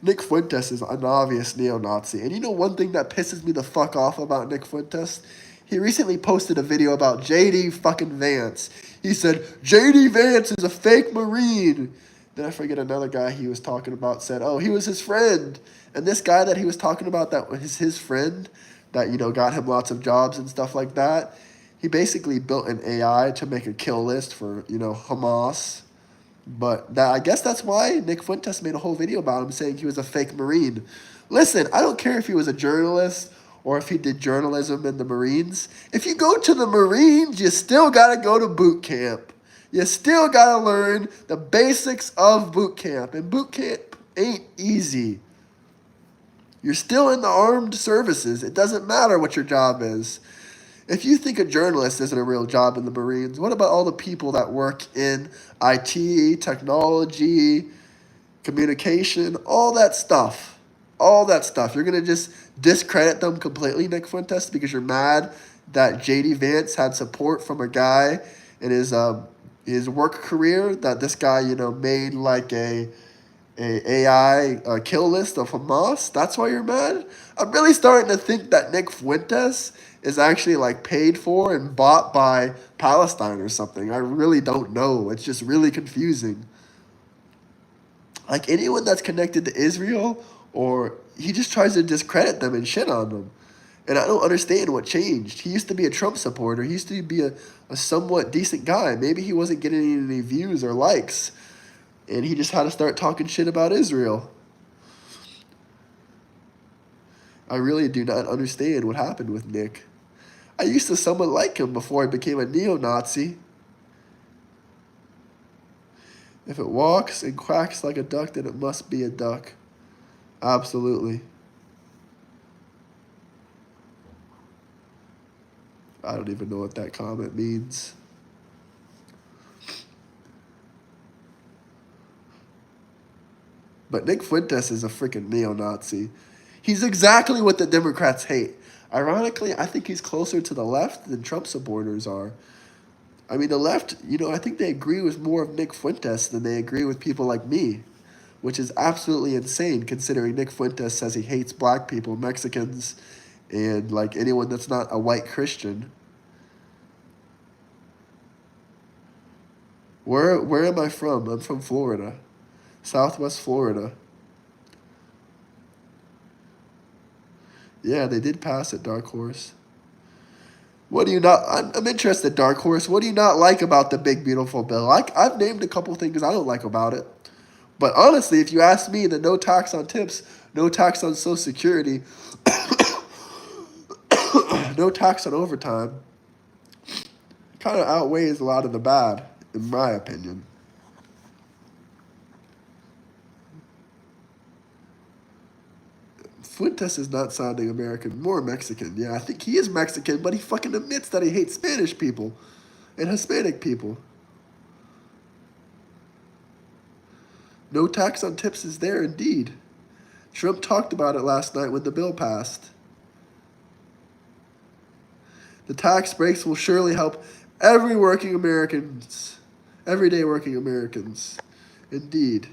Nick Fuentes is an obvious neo-Nazi. And you know one thing that pisses me the fuck off about Nick Fuentes? He recently posted a video about J.D. fucking Vance. He said, J.D. Vance is a fake Marine. Then I forget another guy he was talking about said, oh, he was his friend. And this guy that he was talking about that was his friend that, you know, got him lots of jobs and stuff like that, he basically built an AI to make a kill list for, you know, Hamas. But I guess that's why Nick Fuentes made a whole video about him saying he was a fake Marine. Listen, I don't care if he was a journalist or if he did journalism in the Marines. If you go to the Marines, you still got to go to boot camp. You still got to learn the basics of boot camp. And boot camp ain't easy. You're still in the armed services. It doesn't matter what your job is. If you think a journalist isn't a real job in the Marines, what about all the people that work in IT, technology, communication, all that stuff? All that stuff. You're going to just discredit them completely, Nick Fuentes, because you're mad that J.D. Vance had support from a guy in his work career, that this guy, you know, made like a AI kill list of Hamas. That's why you're mad? I'm really starting to think that Nick Fuentes is actually like paid for and bought by Palestine or something. I really don't know. It's just really confusing. Like anyone that's connected to Israel, or he just tries to discredit them and shit on them. And I don't understand what changed. He used to be a Trump supporter. He used to be a somewhat decent guy. Maybe he wasn't getting any views or likes. And he just had to start talking shit about Israel. I really do not understand what happened with Nick. I used to somewhat like him before I became a neo-Nazi. If it walks and quacks like a duck, then it must be a duck. Absolutely. I don't even know what that comment means. But Nick Fuentes is a freaking neo-Nazi. He's exactly what the Democrats hate. Ironically, I think he's closer to the left than Trump supporters are. I mean, the left, I think they agree with more of Nick Fuentes than they agree with people like me, which is absolutely insane considering Nick Fuentes says he hates black people, Mexicans, and like anyone that's not a white Christian. Where am I from? I'm from Florida. Southwest Florida. Yeah, they did pass it, Dark Horse. What do you not? I'm interested, Dark Horse. What do you not like about the big beautiful bill? I've named a couple things I don't like about it. But honestly, if you ask me, the no tax on tips, no tax on Social Security, no tax on overtime, kind of outweighs a lot of the bad, in my opinion. Fuentes is not sounding American, more Mexican. Yeah, I think he is Mexican, but he fucking admits that he hates Spanish people and Hispanic people. No tax on tips is there indeed. Trump talked about it last night when the bill passed. The tax breaks will surely help everyday working Americans. Indeed.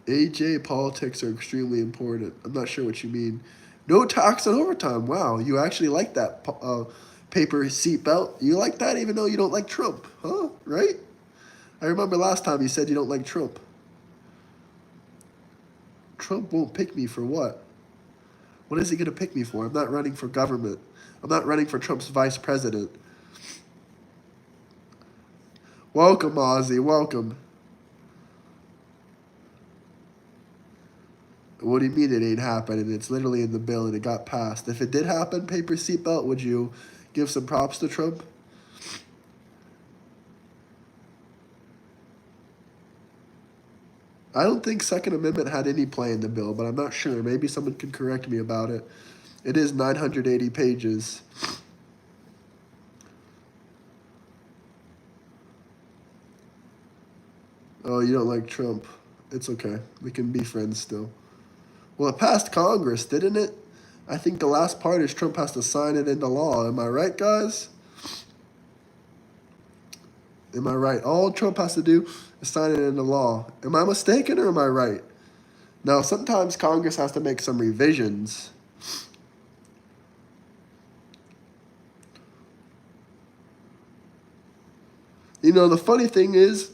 AJ politics are extremely important. I'm not sure what you mean. No tax on overtime. Wow, you actually like that paper seatbelt. You like that even though you don't like Trump, huh? Right? I remember last time you said you don't like Trump. Trump won't pick me for what? What is he going to pick me for? I'm not running for government. I'm not running for Trump's vice president. Welcome, Ozzy. Welcome. What do you mean it ain't happening? It's literally in the bill and it got passed. If it did happen, paper seatbelt, would you give some props to Trump? I don't think Second Amendment had any play in the bill, but I'm not sure. Maybe someone can correct me about it. It is 980 pages. Oh, you don't like Trump. It's okay. We can be friends still. Well, it passed Congress, didn't it? I think the last part is Trump has to sign it into law. Am I right, guys? Am I right? All Trump has to do is sign it into law. Am I mistaken or am I right? Now, sometimes Congress has to make some revisions. The funny thing is,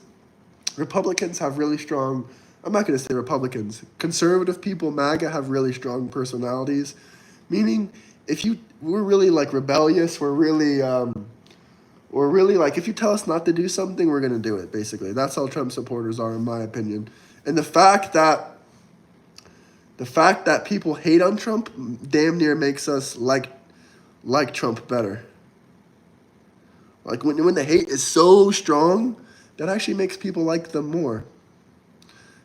Republicans have really strong, I'm not going to say Republicans, conservative people, MAGA, have really strong personalities. Meaning, we're really like rebellious, we're really like, if you tell us not to do something, we're going to do it, basically. That's how Trump supporters are, in my opinion. And the fact that people hate on Trump damn near makes us like Trump better. Like when the hate is so strong, that actually makes people like them more.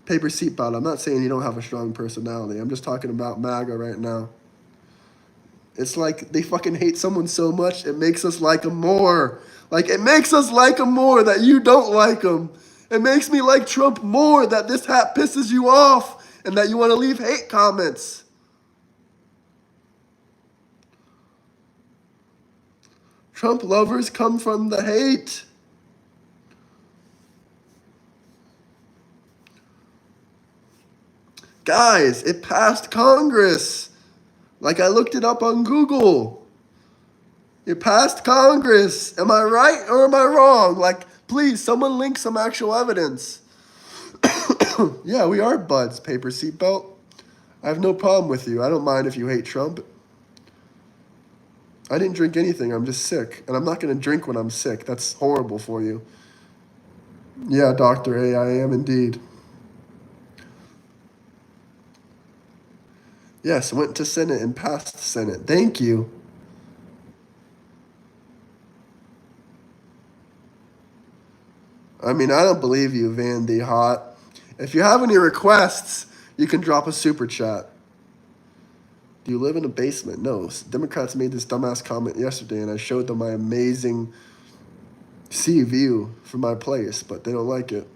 Paper seatbelt. I'm not saying you don't have a strong personality. I'm just talking about MAGA right now. It's like they fucking hate someone so much, it makes us like them more. Like, it makes us like them more that you don't like them. It makes me like Trump more that this hat pisses you off and that you want to leave hate comments. Trump lovers come from the hate. Guys, it passed Congress. Like, I looked it up on Google. It passed Congress. Am I right or am I wrong? Like, please, someone link some actual evidence. Yeah, we are buds, paper seatbelt. I have no problem with you. I don't mind if you hate Trump. I didn't drink anything. I'm just sick. And I'm not going to drink when I'm sick. That's horrible for you. Yeah, Dr. A, I am indeed. Yes, went to Senate and passed Senate. Thank you. I mean, I don't believe you, Van D. Hot. If you have any requests, you can drop a super chat. Do you live in a basement? No. Democrats made this dumbass comment yesterday, and I showed them my amazing sea view from my place, but they don't like it.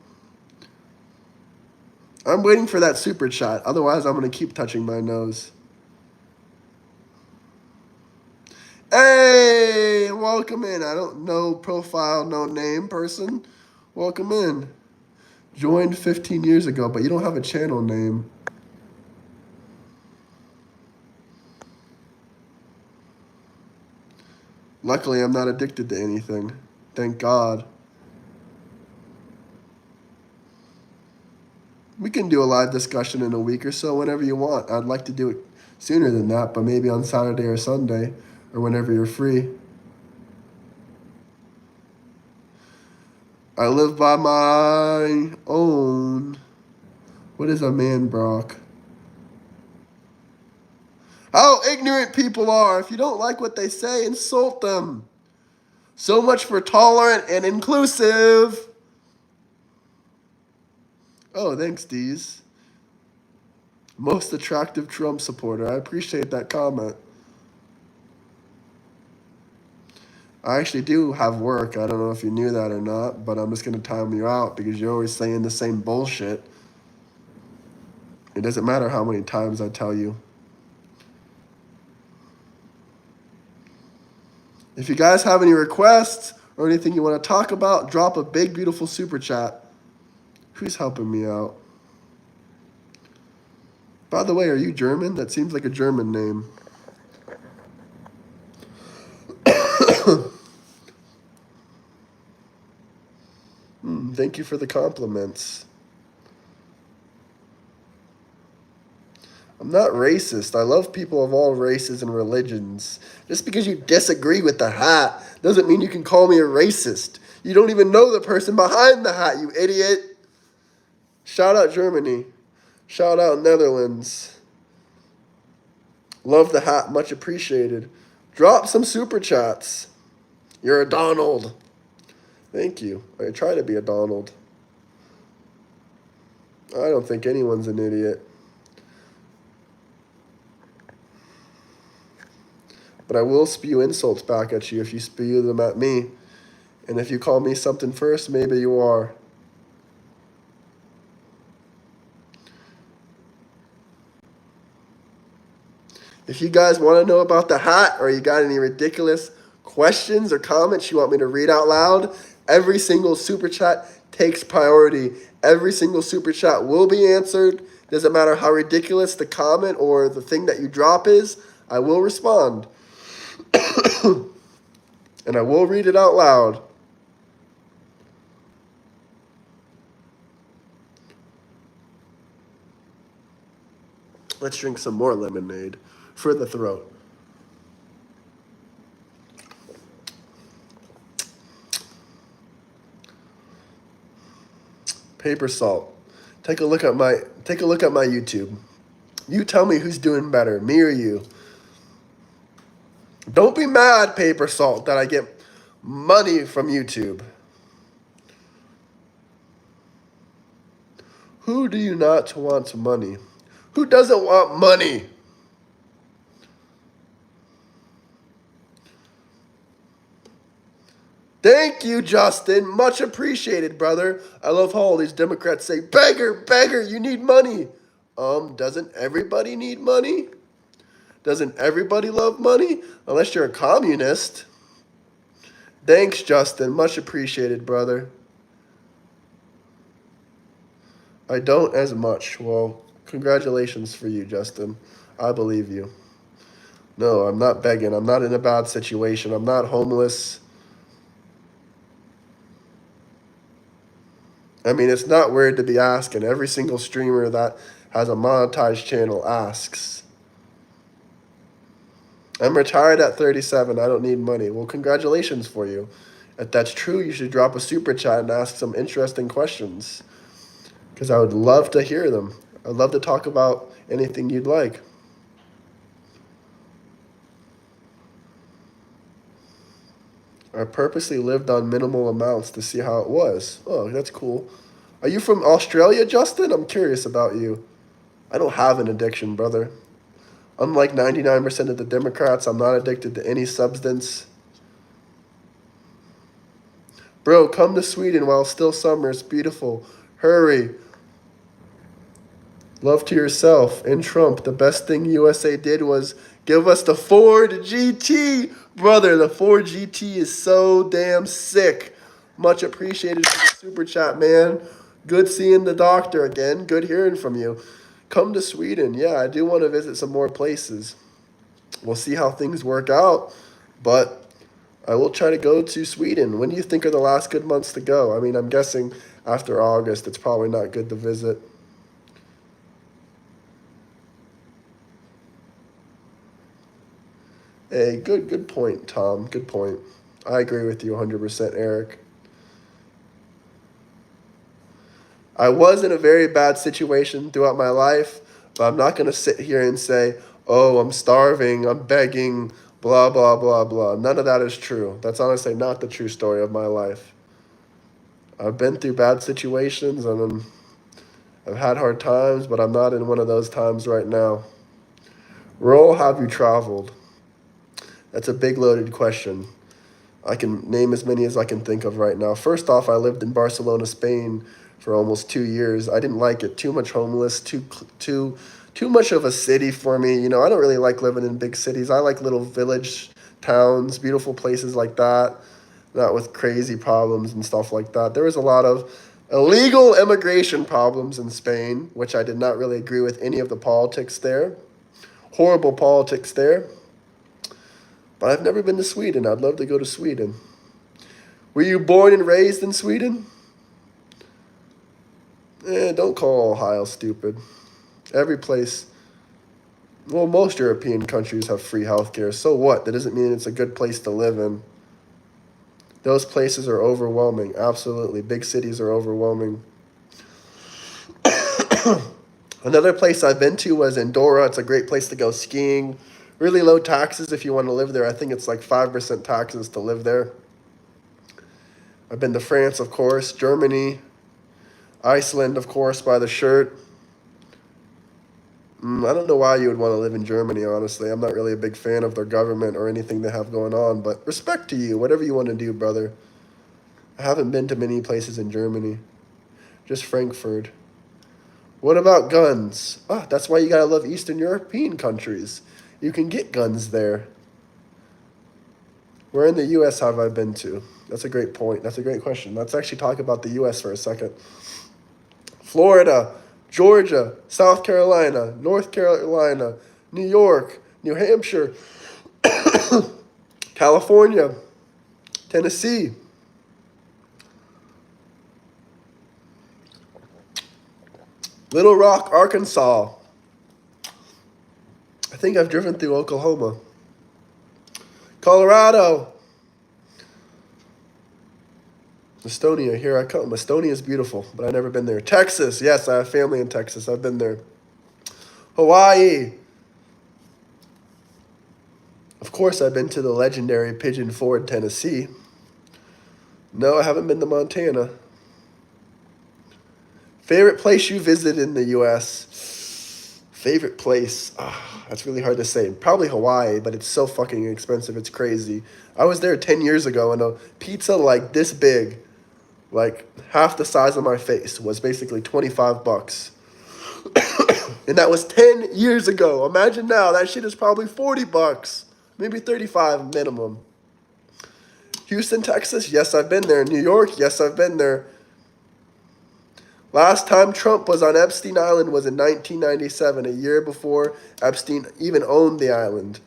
I'm waiting for that super chat. Otherwise, I'm going to keep touching my nose. Hey, welcome in. I don't know profile, no name person. Welcome in. Joined 15 years ago, but you don't have a channel name. Luckily, I'm not addicted to anything. Thank God. We can do a live discussion in a week or so, whenever you want. I'd like to do it sooner than that, but maybe on Saturday or Sunday, or whenever you're free. I live by my own. What is a man, Brock? How ignorant people are. If you don't like what they say, insult them. So much for tolerant and inclusive. Oh, thanks, Deez. Most attractive Trump supporter. I appreciate that comment. I actually do have work. I don't know if you knew that or not, but I'm just going to time you out because you're always saying the same bullshit. It doesn't matter how many times I tell you. If you guys have any requests or anything you want to talk about, drop a big, beautiful super chat. Who's helping me out? By the way, are you German? That seems like a German name. Thank you for the compliments. I'm not racist. I love people of all races and religions. Just because you disagree with the hat doesn't mean you can call me a racist. You don't even know the person behind the hat, you idiot. Shout out Germany. Shout out Netherlands. Love the hat. Much appreciated. Drop some super chats. You're a Donald. Thank you. I try to be a Donald. I don't think anyone's an idiot. But I will spew insults back at you if you spew them at me. And if you call me something first, maybe you are. If you guys want to know about the hat or you got any ridiculous questions or comments you want me to read out loud, every single super chat takes priority. Every single super chat will be answered. Doesn't matter how ridiculous the comment or the thing that you drop is, I will respond. And I will read it out loud. Let's drink some more lemonade for the throat. Paper salt. Take a look at my YouTube. You tell me who's doing better, me or you. Don't be mad, Paper Salt, that I get money from YouTube. Who do you not want money? Who doesn't want money? Thank you, Justin. Much appreciated, brother. I love how all these Democrats say, beggar, beggar, you need money. Doesn't everybody need money? Doesn't everybody love money? Unless you're a communist. Thanks, Justin. Much appreciated, brother. I don't as much. Well, congratulations for you, Justin. I believe you. No, I'm not begging. I'm not in a bad situation. I'm not homeless. I mean, it's not weird to be asking. Every single streamer that has a monetized channel asks. I'm retired at 37. I don't need money. Well, congratulations for you. If that's true, you should drop a super chat and ask some interesting questions. Because I would love to hear them. I'd love to talk about anything you'd like. I purposely lived on minimal amounts to see how it was. Oh, that's cool. Are you from Australia, Justin? I'm curious about you. I don't have an addiction, brother. Unlike 99% of the Democrats, I'm not addicted to any substance. Bro, come to Sweden while it's still summer. It's beautiful. Hurry. Love to yourself. And Trump, the best thing USA did was give us the Ford GT. Brother, the Ford GT is so damn sick. Much appreciated for the super chat, man. Good seeing the doctor again. Good hearing from you. Come to Sweden. Yeah, I do want to visit some more places. We'll see how things work out, but I will try to go to Sweden. When do you think are the last good months to go? I mean, I'm guessing after August, it's probably not good to visit. Hey, good point, Tom. Good point. I agree with you 100%, Eric. I was in a very bad situation throughout my life, but I'm not going to sit here and say, oh, I'm starving, I'm begging, blah, blah, blah, blah. None of that is true. That's honestly not the true story of my life. I've been through bad situations and I've had hard times, but I'm not in one of those times right now. Where all have you traveled? That's a big loaded question. I can name as many as I can think of right now. First off, I lived in Barcelona, Spain for almost 2 years. I didn't like it. Too much homeless, too much of a city for me. You know, I don't really like living in big cities. I like little village towns, beautiful places like that, not with crazy problems and stuff like that. There was a lot of illegal immigration problems in Spain, which I did not really agree with any of the politics there. Horrible politics there. But I've never been to Sweden. I'd love to go to Sweden. Were you born and raised in Sweden? Don't call Ohio stupid. Every place, well, most European countries have free healthcare. So what? That doesn't mean it's a good place to live in. Those places are overwhelming. Absolutely. Big cities are overwhelming. Another place I've been to was Andorra. It's a great place to go skiing. Really low taxes if you want to live there. I think it's like 5% taxes to live there. I've been to France, of course, Germany, Iceland, of course, by the shirt. I don't know why you would want to live in Germany, honestly. I'm not really a big fan of their government or anything they have going on, but respect to you, whatever you want to do, brother. I haven't been to many places in Germany, just Frankfurt. What about guns? That's why you gotta love Eastern European countries. You can get guns there. Where in the U.S. have I been to? That's a great point. That's a great question. Let's actually talk about the U.S. for a second. Florida, Georgia, South Carolina, North Carolina, New York, New Hampshire, California, Tennessee, Little Rock, Arkansas. I think I've driven through Oklahoma. Colorado. Estonia, here I come. Estonia is beautiful, but I've never been there. Texas, yes, I have family in Texas. I've been there. Hawaii. Of course, I've been to the legendary Pigeon Forge, Tennessee. No, I haven't been to Montana. Favorite place you visited in the U.S.? Favorite place? That's really hard to say. Probably Hawaii, but it's so fucking expensive. It's crazy. I was there 10 years ago, and a pizza like this big, like half the size of my face, was basically $25. And that was 10 years ago. Imagine now, that shit is probably $40. Maybe 35 minimum. Houston, Texas? Yes, I've been there. New York? Yes, I've been there. Last time Trump was on Epstein Island was in 1997, a year before Epstein even owned the island.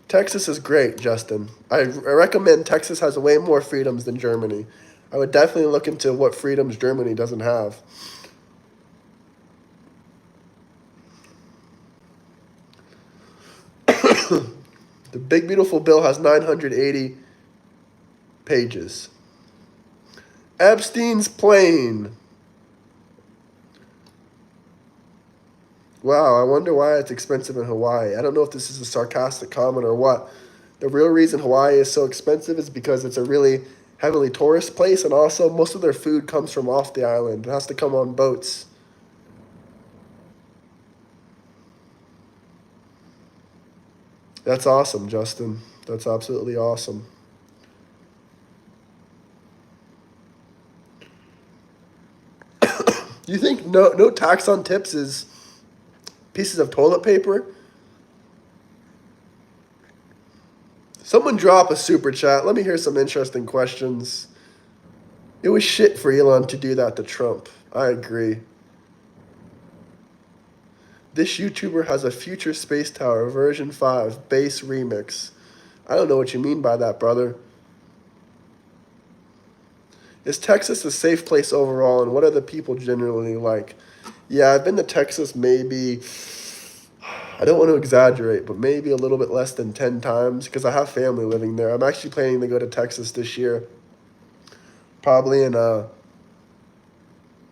Texas is great, Justin. I recommend. Texas has way more freedoms than Germany. I would definitely look into what freedoms Germany doesn't have. The Big Beautiful Bill has 980 pages. Epstein's plane. Wow, I wonder why it's expensive in Hawaii. I don't know if this is a sarcastic comment or what. The real reason Hawaii is so expensive is because it's a really heavily tourist place, and also most of their food comes from off the island. It has to come on boats. That's awesome, Justin. That's absolutely awesome. You think no tax on tips is pieces of toilet paper? Someone drop a super chat. Let me hear some interesting questions. It was shit for Elon to do that to Trump. I agree. This YouTuber has a future space tower version 5 bass remix. I don't know what you mean by that, brother. Is Texas a safe place overall, and what are the people generally like? Yeah, I've been to Texas maybe, I don't want to exaggerate, but maybe a little bit less than 10 times because I have family living there. I'm actually planning to go to Texas this year. Probably in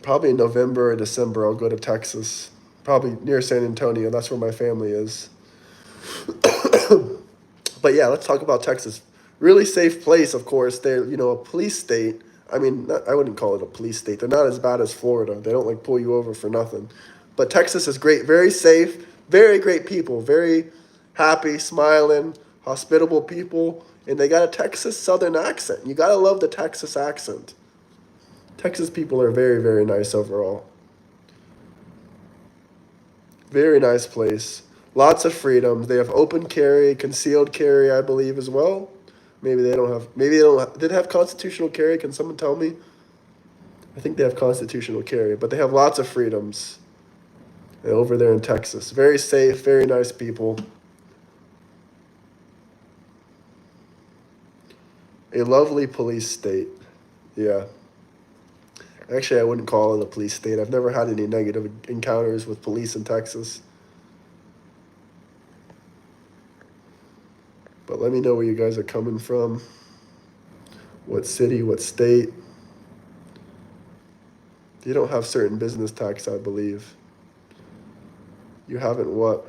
November or December I'll go to Texas. Probably near San Antonio. That's where my family is. But yeah, let's talk about Texas. Really safe place, of course. They're, a police state. I mean, I wouldn't call it a police state. They're not as bad as Florida. They don't like pull you over for nothing. But Texas is great, very safe, very great people, very happy, smiling, hospitable people, and they got a Texas Southern accent. You gotta love the Texas accent. Texas people are very, very nice overall. Very nice place. Lots of freedoms. They have open carry, concealed carry, I believe, as well. Maybe they don't have. Maybe they don't. Did they have constitutional carry? Can someone tell me? I think they have constitutional carry, but they have lots of freedoms. Over there in Texas, very safe, very nice people. A lovely police state. Yeah. Actually, I wouldn't call it a police state. I've never had any negative encounters with police in Texas. But let me know where you guys are coming from. What city, what state. You don't have certain business tax, I believe. You haven't what?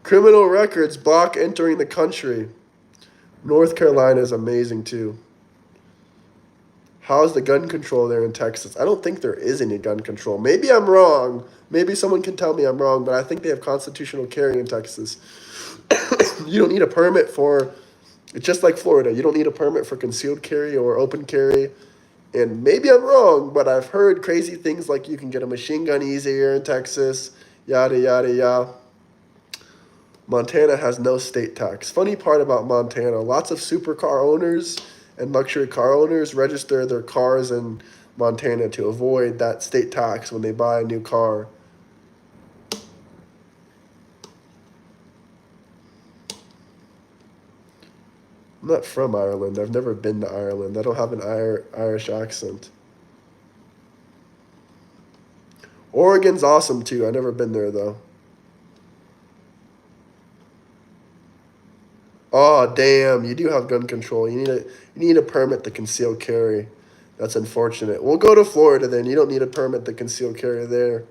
Criminal records block entering the country. North Carolina is amazing too. How's the gun control there in Texas? I don't think there is any gun control. Maybe I'm wrong. Maybe someone can tell me I'm wrong, but I think they have constitutional carry in Texas. You don't need a permit for, it's just like Florida. You don't need a permit for concealed carry or open carry. And maybe I'm wrong, but I've heard crazy things like you can get a machine gun easier in Texas, yada, yada, yada. Montana has no state tax. Funny part about Montana, lots of supercar owners and luxury car owners register their cars in Montana to avoid that state tax when they buy a new car. I'm not from Ireland. I've never been to Ireland. I don't have an Irish accent. Oregon's awesome too. I've never been there though. Oh damn! You do have gun control. You need a permit to conceal carry. That's unfortunate. We'll go to Florida then. You don't need a permit to conceal carry there.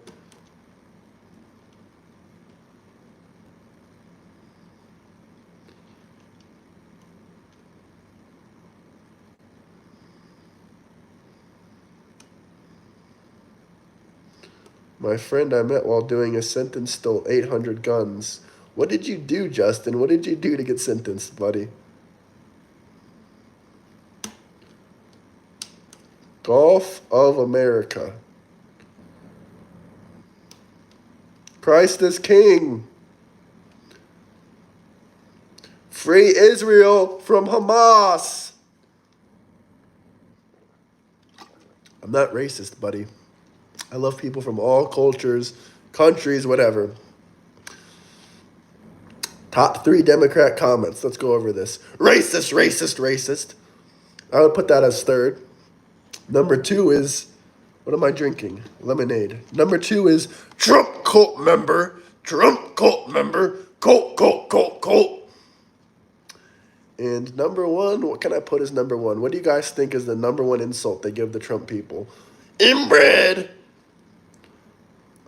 My friend I met while doing a sentence stole 800 guns. What did you do, Justin? What did you do to get sentenced, buddy? Gulf of America. Christ is King. Free Israel from Hamas. I'm not racist, buddy. I love people from all cultures, countries, whatever. Top 3 Democrat comments. Let's go over this. Racist, racist, racist. I would put that as 3rd. Number 2 is, what am I drinking? Lemonade. Number 2 is Trump cult member. Trump cult member. Cult, cult, cult, cult. And number 1, what can I put as number 1? What do you guys think is the number 1 insult they give the Trump people? Inbred.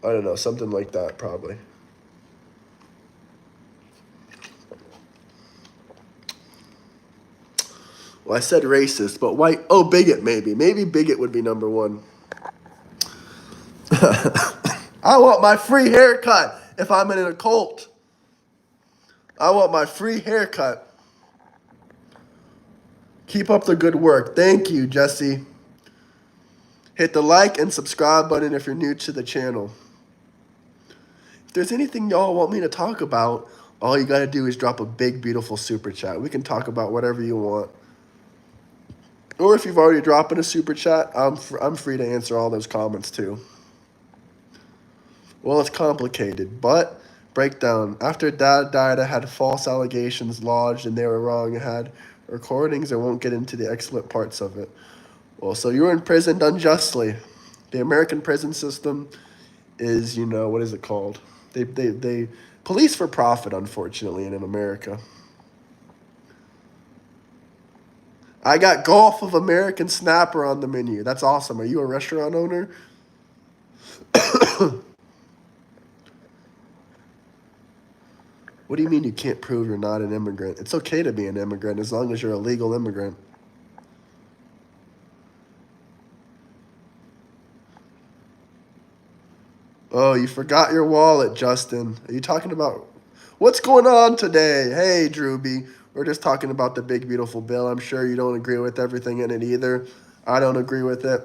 I don't know, something like that probably. Well, I said racist, but white. Oh, bigot maybe. Maybe bigot would be number 1. I want my free haircut if I'm in a cult. I want my free haircut. Keep up the good work. Thank you, Jesse. Hit the like and subscribe button if you're new to the channel. If there's anything y'all want me to talk about, all you gotta do is drop a big, beautiful super chat. We can talk about whatever you want. Or if you've already dropped in a super chat, I'm free to answer all those comments too. Well, it's complicated, but breakdown. After Dad died, I had false allegations lodged, and they were wrong. I had recordings. I won't get into the excellent parts of it. Well, so you were imprisoned unjustly. The American prison system is, what is it called? They police for profit, unfortunately, in America. I got Gulf of American Snapper on the menu. That's awesome. Are you a restaurant owner? What do you mean you can't prove you're not an immigrant? It's okay to be an immigrant as long as you're a legal immigrant. Oh, you forgot your wallet, Justin. Are you talking about... What's going on today? Hey, Drewby. We're just talking about the big, beautiful bill. I'm sure you don't agree with everything in it either. I don't agree with it.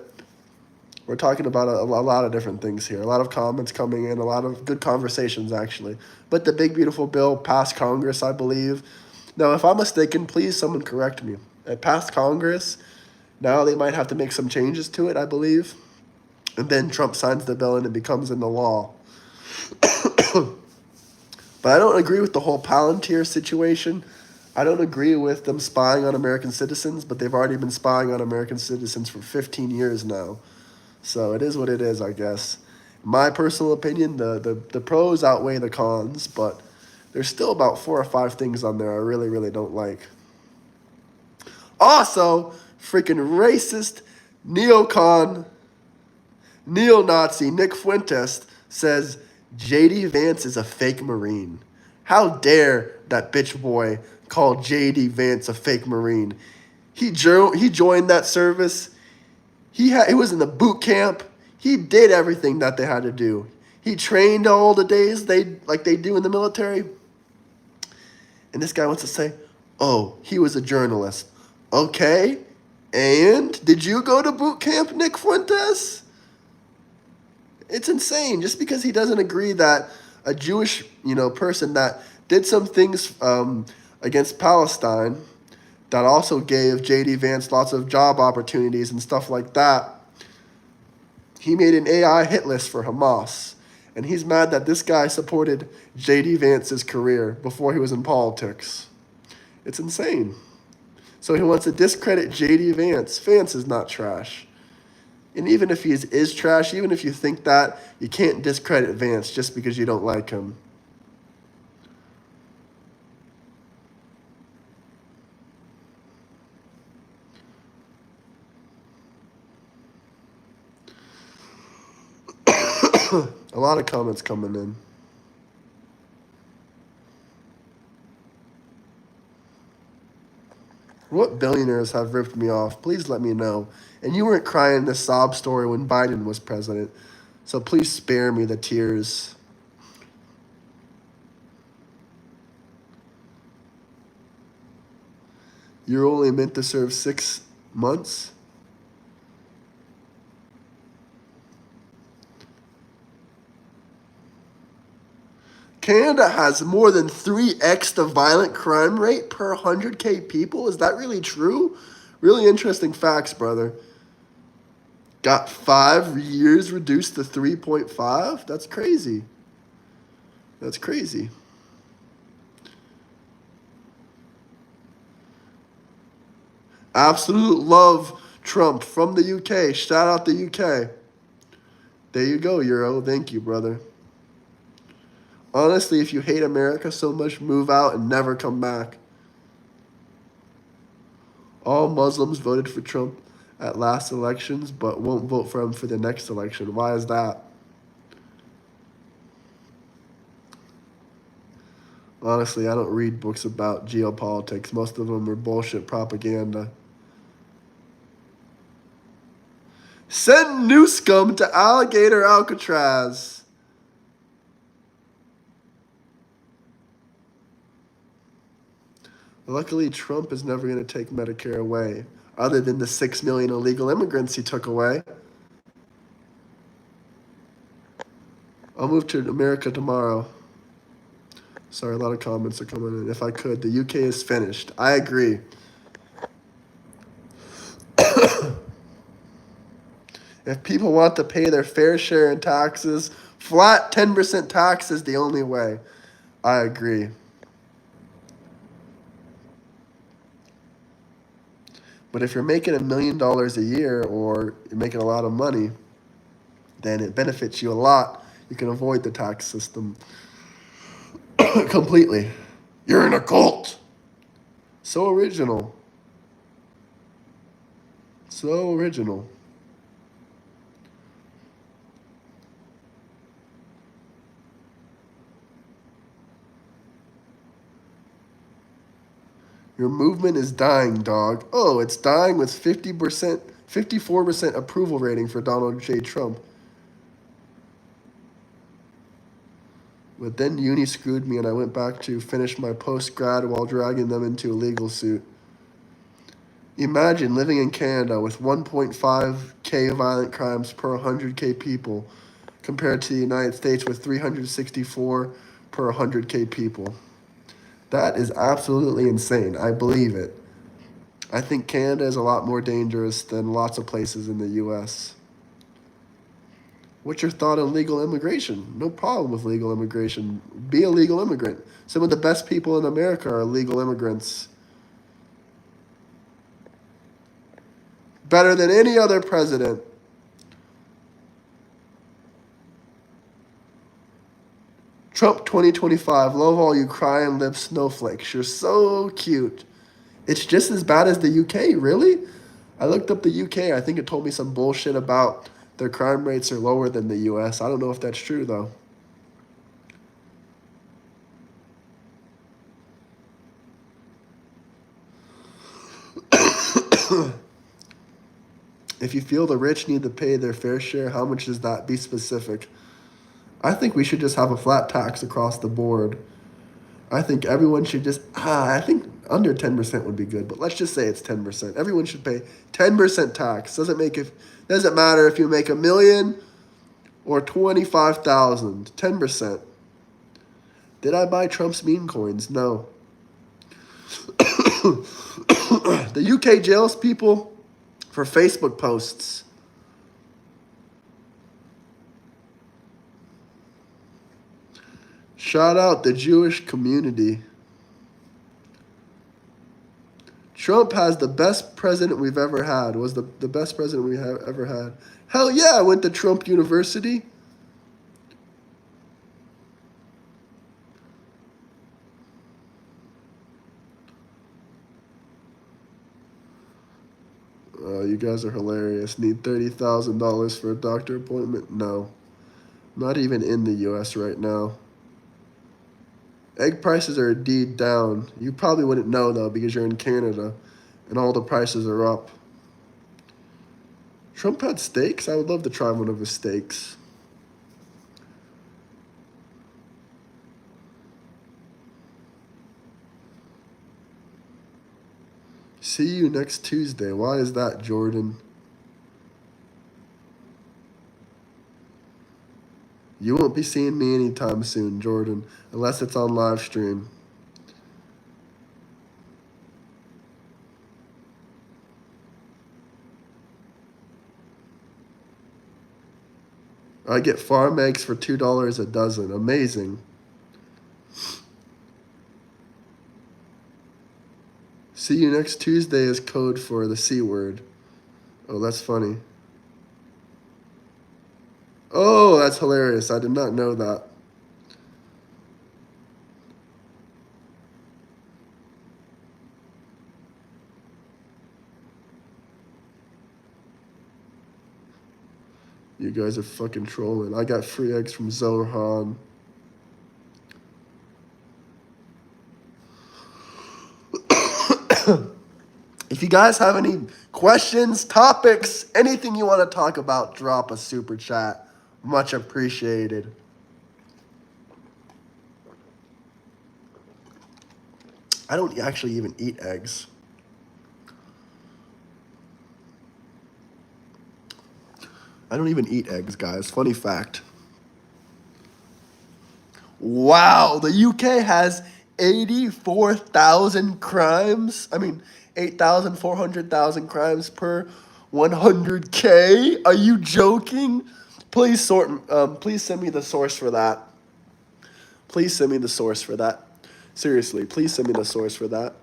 We're talking about a lot of different things here. A lot of comments coming in, a lot of good conversations, actually. But the big, beautiful bill passed Congress, I believe. Now, if I'm mistaken, please someone correct me. It passed Congress. Now they might have to make some changes to it, I believe. And then Trump signs the bill and it becomes into law. But I don't agree with the whole Palantir situation. I don't agree with them spying on American citizens, but they've already been spying on American citizens for 15 years now. So it is what it is, I guess. In my personal opinion, the pros outweigh the cons, but there's still about 4 or 5 things on there I really, really don't like. Also, freaking racist, neocon, neo-Nazi Nick Fuentes says J.D. Vance is a fake Marine. How dare that bitch boy call J.D. Vance a fake Marine? He joined that service. He was in the boot camp. He did everything that they had to do. He trained all the days they do in the military. And this guy wants to say, oh, he was a journalist. Okay, and did you go to boot camp, Nick Fuentes? It's insane. Just because he doesn't agree that a Jewish, person that did some things against Palestine, that also gave J.D. Vance lots of job opportunities and stuff like that. He made an AI hit list for Hamas. And he's mad that this guy supported J.D. Vance's career before he was in politics. It's insane. So he wants to discredit J.D. Vance. Vance is not trash. And even if he is trash, even if you think that, you can't discredit Vance just because you don't like him. A lot of comments coming in. What billionaires have ripped me off? Please let me know. And you weren't crying this sob story when Biden was president, so please spare me the tears. You're only meant to serve 6 months? Canada has more than 3x the violent crime rate per 100K people? Is that really true? Really interesting facts, brother. Got 5 years reduced to 3.5? That's crazy. That's crazy. Absolute love, Trump from the UK. Shout out the UK. There you go, Euro. Thank you, brother. Honestly, if you hate America so much, move out and never come back. All Muslims voted for Trump at last elections, but won't vote for him for the next election. Why is that? Honestly, I don't read books about geopolitics. Most of them are bullshit propaganda. Send Newscomb to Alligator Alcatraz. Luckily, Trump is never going to take Medicare away, other than the 6 million illegal immigrants he took away. I'll move to America tomorrow. Sorry, a lot of comments are coming in. If I could, the UK is finished. I agree. If people want to pay their fair share in taxes, flat 10% tax is the only way. I agree. But if you're making $1 million a year or you're making a lot of money, then it benefits you a lot. You can avoid the tax system completely. You're in a cult. So original. So original. Your movement is dying, dog. Oh, it's dying with 50%, 54% approval rating for Donald J. Trump. But then uni screwed me and I went back to finish my post-grad while dragging them into a legal suit. Imagine living in Canada with 1.5K violent crimes per 100K people compared to the United States with 364 per 100K people. That is absolutely insane. I believe it. I think Canada is a lot more dangerous than lots of places in the U.S. What's your thought on legal immigration? No problem with legal immigration. Be a legal immigrant. Some of the best people in America are legal immigrants. Better than any other president. Trump 2025. Love all you crying lip snowflakes. You're so cute. It's just as bad as the UK, really? I looked up the UK. I think it told me some bullshit about their crime rates are lower than the US. I don't know if that's true, though. If you feel the rich need to pay their fair share, how much does that? Be specific. I think we should just have a flat tax across the board. I think everyone should just, I think under 10% would be good, but let's just say it's 10%. Everyone should pay 10% tax. Doesn't matter if you make $1 million or 25,000, 10%. Did I buy Trump's meme coins? No. The UK jails people for Facebook posts. Shout out the Jewish community. Trump has the best president we've ever had. Was the best president we have ever had. Hell yeah, I went to Trump University. You guys are hilarious. Need $30,000 for a doctor appointment? No. Not even in the U.S. right now. Egg prices are indeed down. You probably wouldn't know, though, because you're in Canada and all the prices are up. Trump had steaks? I would love to try one of his steaks. See you next Tuesday. Why is that, Jordan? You won't be seeing me anytime soon, Jordan, unless it's on live stream. I get farm eggs for $2 a dozen. Amazing. See you next Tuesday is code for the C word. Oh, that's funny. Oh, that's hilarious. I did not know that. You guys are fucking trolling. I got free eggs from Zohan. If you guys have any questions, topics, anything you want to talk about, drop a super chat. Much appreciated. I don't actually even eat eggs. I don't even eat eggs, guys. Funny fact. Wow, the UK has 84,000 crimes. I mean, 8,400,000 crimes per 100K. Are you joking? Please send me the source for that. Please send me the source for that. Seriously, please send me the source for that.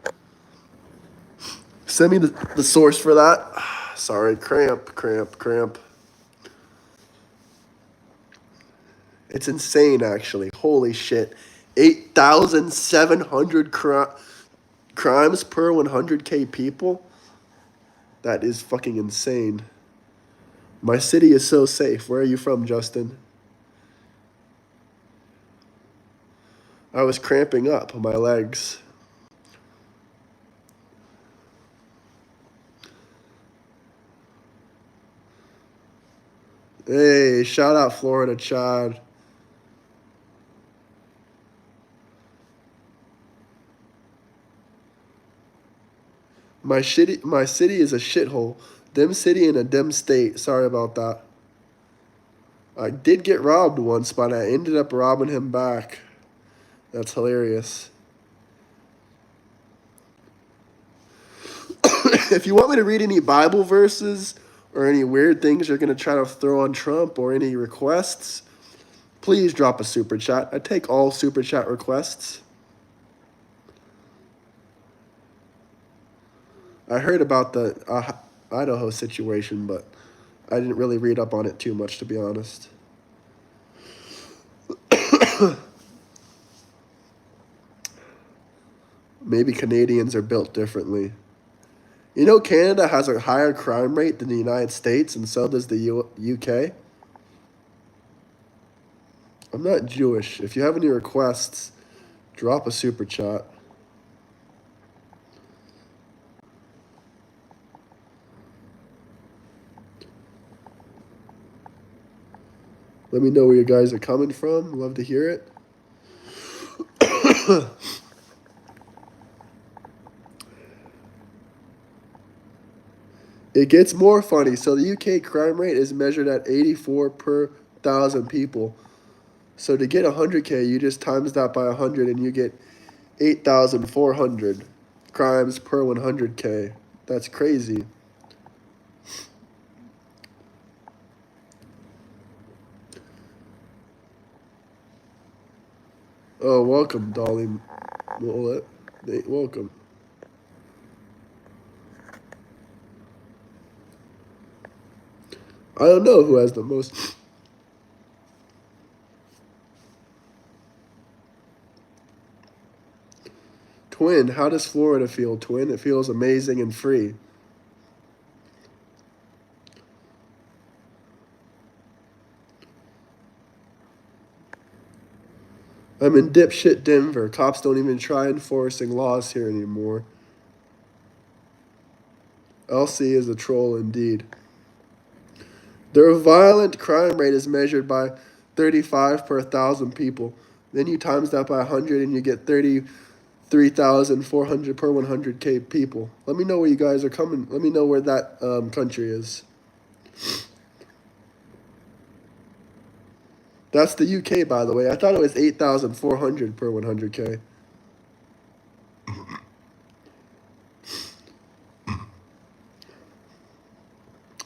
Send me the source for that. Sorry, cramp. It's insane, actually. Holy shit. 8,700 crimes per 100K people? That is fucking insane. My city is so safe. Where are you from, Justin? I was cramping up my legs. Hey, shout out Florida, Chad. My city is a shithole. Dem city in a dem state. Sorry about that. I did get robbed once, but I ended up robbing him back. That's hilarious. If you want me to read any Bible verses or any weird things you're going to try to throw on Trump or any requests, please drop a super chat. I take all super chat requests. I heard about the Idaho situation, but I didn't really read up on it too much, to be honest. Maybe Canadians are built differently. You know, Canada has a higher crime rate than the United States, and so does the UK. I'm not Jewish. If you have any requests, drop a super chat. Let me know where you guys are coming from. Love to hear it. It gets more funny. So the UK crime rate is measured at 84 per 1,000 people. So to get 100K, you just times that by 100 and you get 8,400 crimes per 100K. That's crazy. Oh, welcome, Dolly Mullet. Welcome. I don't know who has the most. Twin, how does Florida feel, Twin? It feels amazing and free. I'm in dipshit Denver. Cops don't even try enforcing laws here anymore. LC is a troll indeed. Their violent crime rate is measured by 35 per 1,000 people. Then you times that by 100 and you get 33,400 per 100K people. Let me know where you guys are coming. Let me know where that country is. That's the UK, by the way. I thought it was 8,400 per 100K.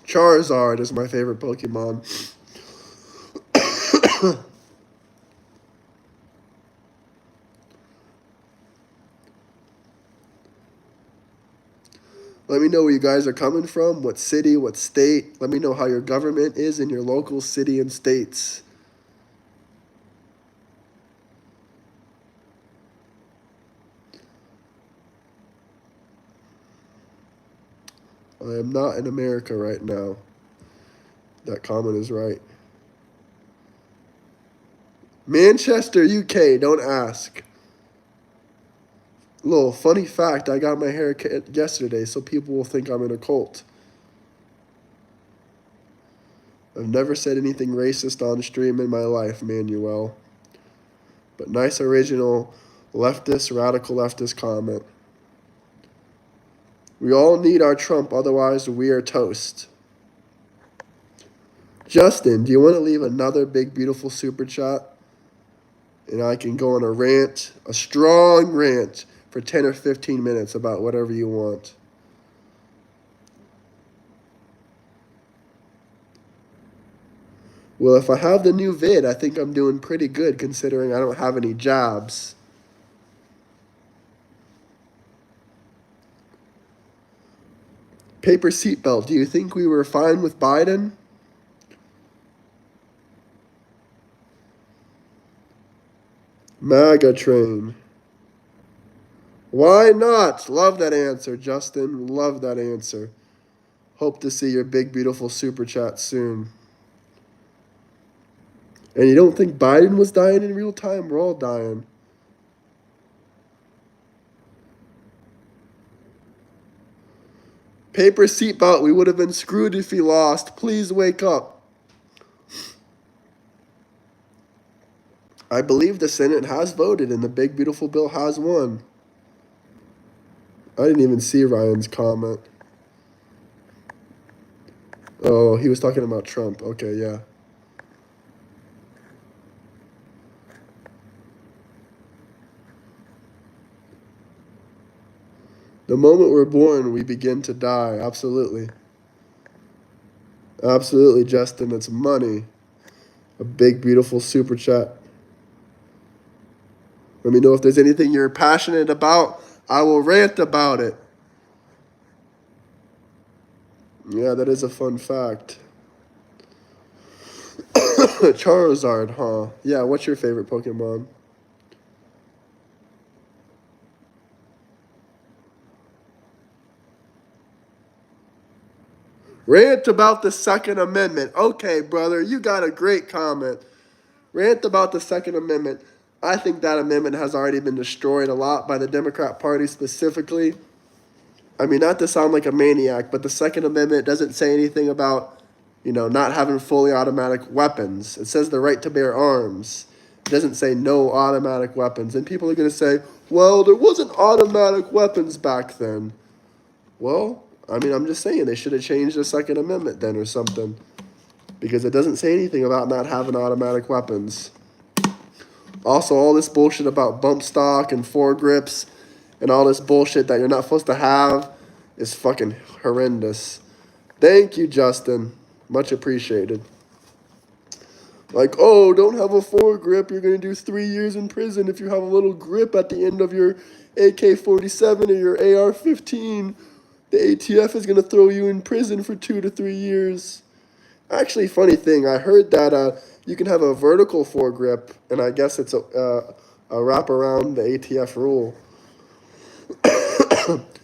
Charizard is my favorite Pokemon. Let me know where you guys are coming from, what city, what state. Let me know how your government is in your local city and states. I am not in America right now. That comment is right. Manchester, UK, don't ask. Little funny fact, I got my hair cut yesterday, so people will think I'm in a cult. I've never said anything racist on stream in my life, Manuel. But nice original Leftist, radical leftist comment. We all need our Trump, otherwise we are toast. Justin, do you want to leave another big, beautiful super chat? And I can go on a rant, a strong rant, for 10 or 15 minutes about whatever you want. Well, if I have the new vid, I think I'm doing pretty good considering I don't have any jobs. Paper seatbelt, do you think we were fine with Biden? MAGA train. Why not? Love that answer, Justin. Love that answer. Hope to see your big, beautiful super chat soon. And you don't think Biden was dying in real time? We're all dying. Paper seatbelt, we would have been screwed if he lost. Please wake up. I believe the Senate has voted and the big, beautiful bill has won. I didn't even see Ryan's comment. Oh, he was talking about Trump. Okay, yeah. The moment we're born, we begin to die. Absolutely. Absolutely, Justin. It's money. A big, beautiful super chat. Let me know if there's anything you're passionate about. I will rant about it. Yeah, that is a fun fact. Charizard, huh? Yeah, what's your favorite Pokemon? Rant about the Second Amendment. Okay, brother, you got a great comment. Rant about the Second Amendment. I think that amendment has already been destroyed a lot by the Democrat Party specifically. I mean, not to sound like a maniac, but the Second Amendment doesn't say anything about, not having fully automatic weapons. It says the right to bear arms. It doesn't say no automatic weapons. And people are going to say, well, there wasn't automatic weapons back then. Well, I mean, I'm just saying they should have changed the Second Amendment then or something. Because it doesn't say anything about not having automatic weapons. Also, all this bullshit about bump stock and foregrips and all this bullshit that you're not supposed to have is fucking horrendous. Thank you, Justin. Much appreciated. Like, oh, don't have a foregrip. You're going to do 3 years in prison if you have a little grip at the end of your AK-47 or your AR-15. The ATF is going to throw you in prison for 2 to 3 years. Actually, funny thing, I heard that you can have a vertical foregrip, and I guess it's a wrap around the ATF rule.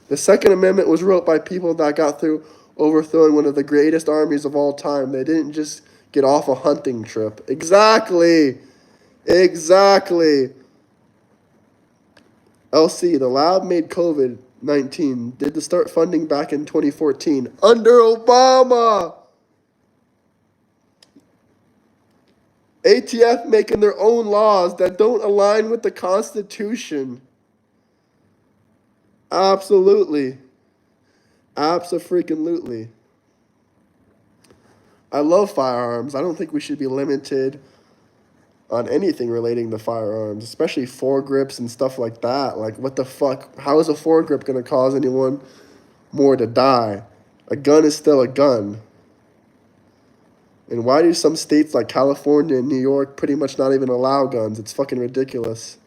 The Second Amendment was wrote by people that got through overthrowing one of the greatest armies of all time. They didn't just get off a hunting trip. Exactly. LC, the lab made COVID-19 did the start funding back in 2014 under Obama. ATF making their own laws that don't align with the Constitution. Absolutely. Abso-freaking-lutely. I love firearms. I don't think we should be limited on anything relating to firearms, especially foregrips and stuff like that. Like, what the fuck? How is a foregrip going to cause anyone more to die? A gun is still a gun. And why do some states like California and New York pretty much not even allow guns? It's fucking ridiculous.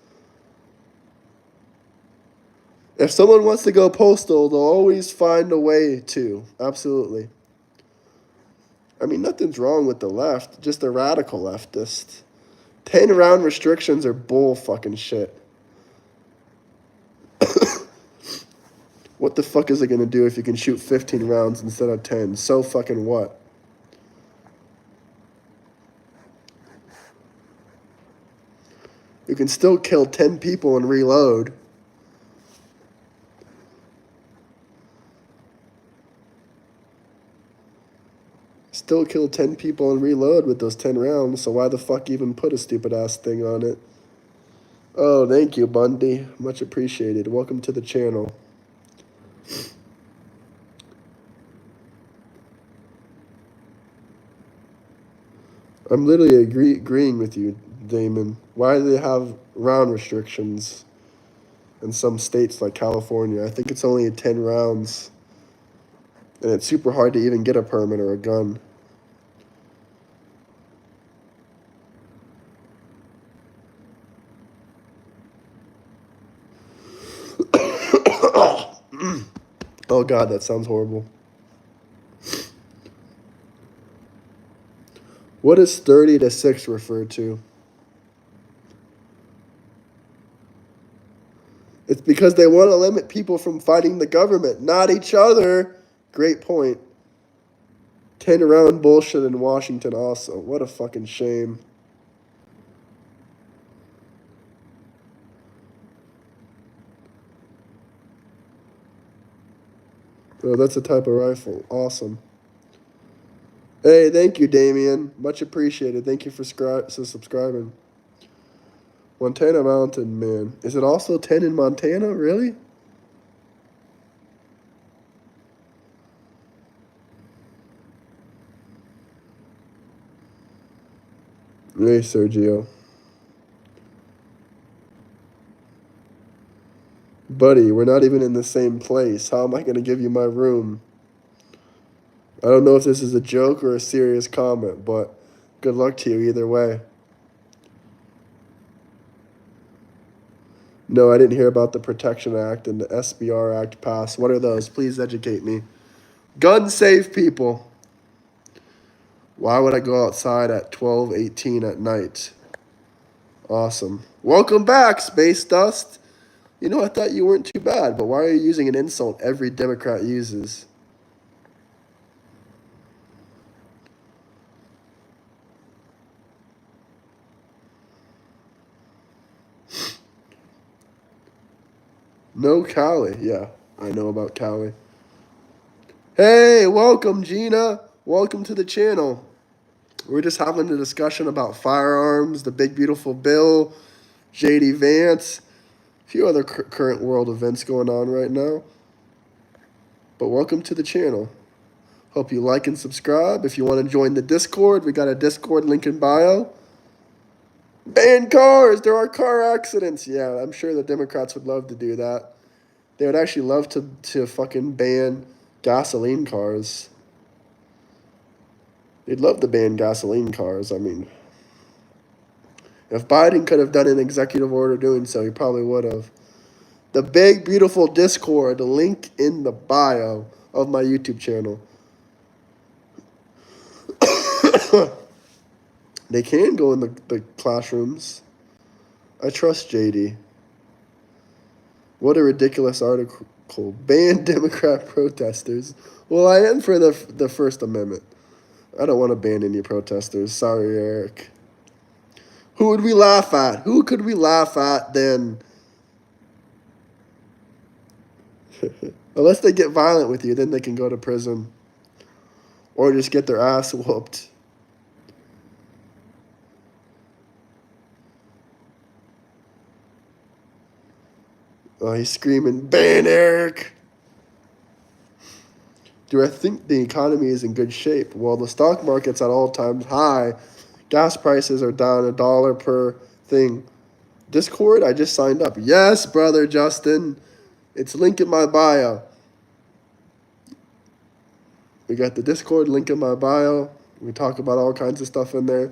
If someone wants to go postal, they'll always find a way to. Absolutely. I mean, nothing's wrong with the left, just a radical leftist. 10-round restrictions are bull fucking shit. What the fuck is it going to do if you can shoot 15 rounds instead of 10? So fucking what? You can still kill 10 people and reload. Still kill 10 people and reload with those 10 rounds, so why the fuck even put a stupid ass thing on it? Oh, thank you, Bundy. Much appreciated. Welcome to the channel. I'm literally agreeing with you, Damon. Why do they have round restrictions in some states like California? I think it's only 10 rounds. And it's super hard to even get a permit or a gun. Oh God, that sounds horrible. What does 30 to 6 refer to? It's because they want to limit people from fighting the government, not each other. Great point. 10 round bullshit in Washington also. What a fucking shame. Oh, that's a type of rifle. Awesome. Hey, thank you, Damien. Much appreciated. Thank you for subscribing. Montana Mountain, man. Is it also 10 in Montana? Really? Hey, Sergio. Buddy, we're not even in the same place. How am I going to give you my room? I don't know if this is a joke or a serious comment, but good luck to you either way. No, I didn't hear about the Protection Act and the SBR Act passed. What are those? Please educate me. Guns save people. Why would I go outside at 12:18 at night? Awesome. Welcome back, Space Dust. You know, I thought you weren't too bad, but why are you using an insult every Democrat uses? No Cali. Yeah, I know about Cali. Hey, welcome, Gina. Welcome to the channel. We're just having a discussion about firearms, the big beautiful bill, JD Vance, a few other current world events going on right now. But welcome to the channel. Hope you like and subscribe. If you want to join the Discord, we got a Discord link in bio. Ban cars! There are car accidents. Yeah, I'm sure the Democrats would love to do that. They would actually love to fucking ban gasoline cars. They'd love to ban gasoline cars. I mean, if Biden could have done an executive order doing so, he probably would have. The big, beautiful Discord, the link in the bio of my YouTube channel. They can go in the classrooms. I trust JD. What a ridiculous article. Ban Democrat protesters. Well, I am for the First Amendment. I don't want to ban any protesters. Sorry, Eric. Who would we laugh at? Who could we laugh at then? Unless they get violent with you, then they can go to prison. Or just get their ass whooped. Oh, he's screaming, ban Eric! Do I think the economy is in good shape? Well, the stock market's at all-time high. Gas prices are down $1 per thing. Discord, I just signed up. Yes, brother Justin. It's link in my bio. We got the Discord link in my bio. We talk about all kinds of stuff in there.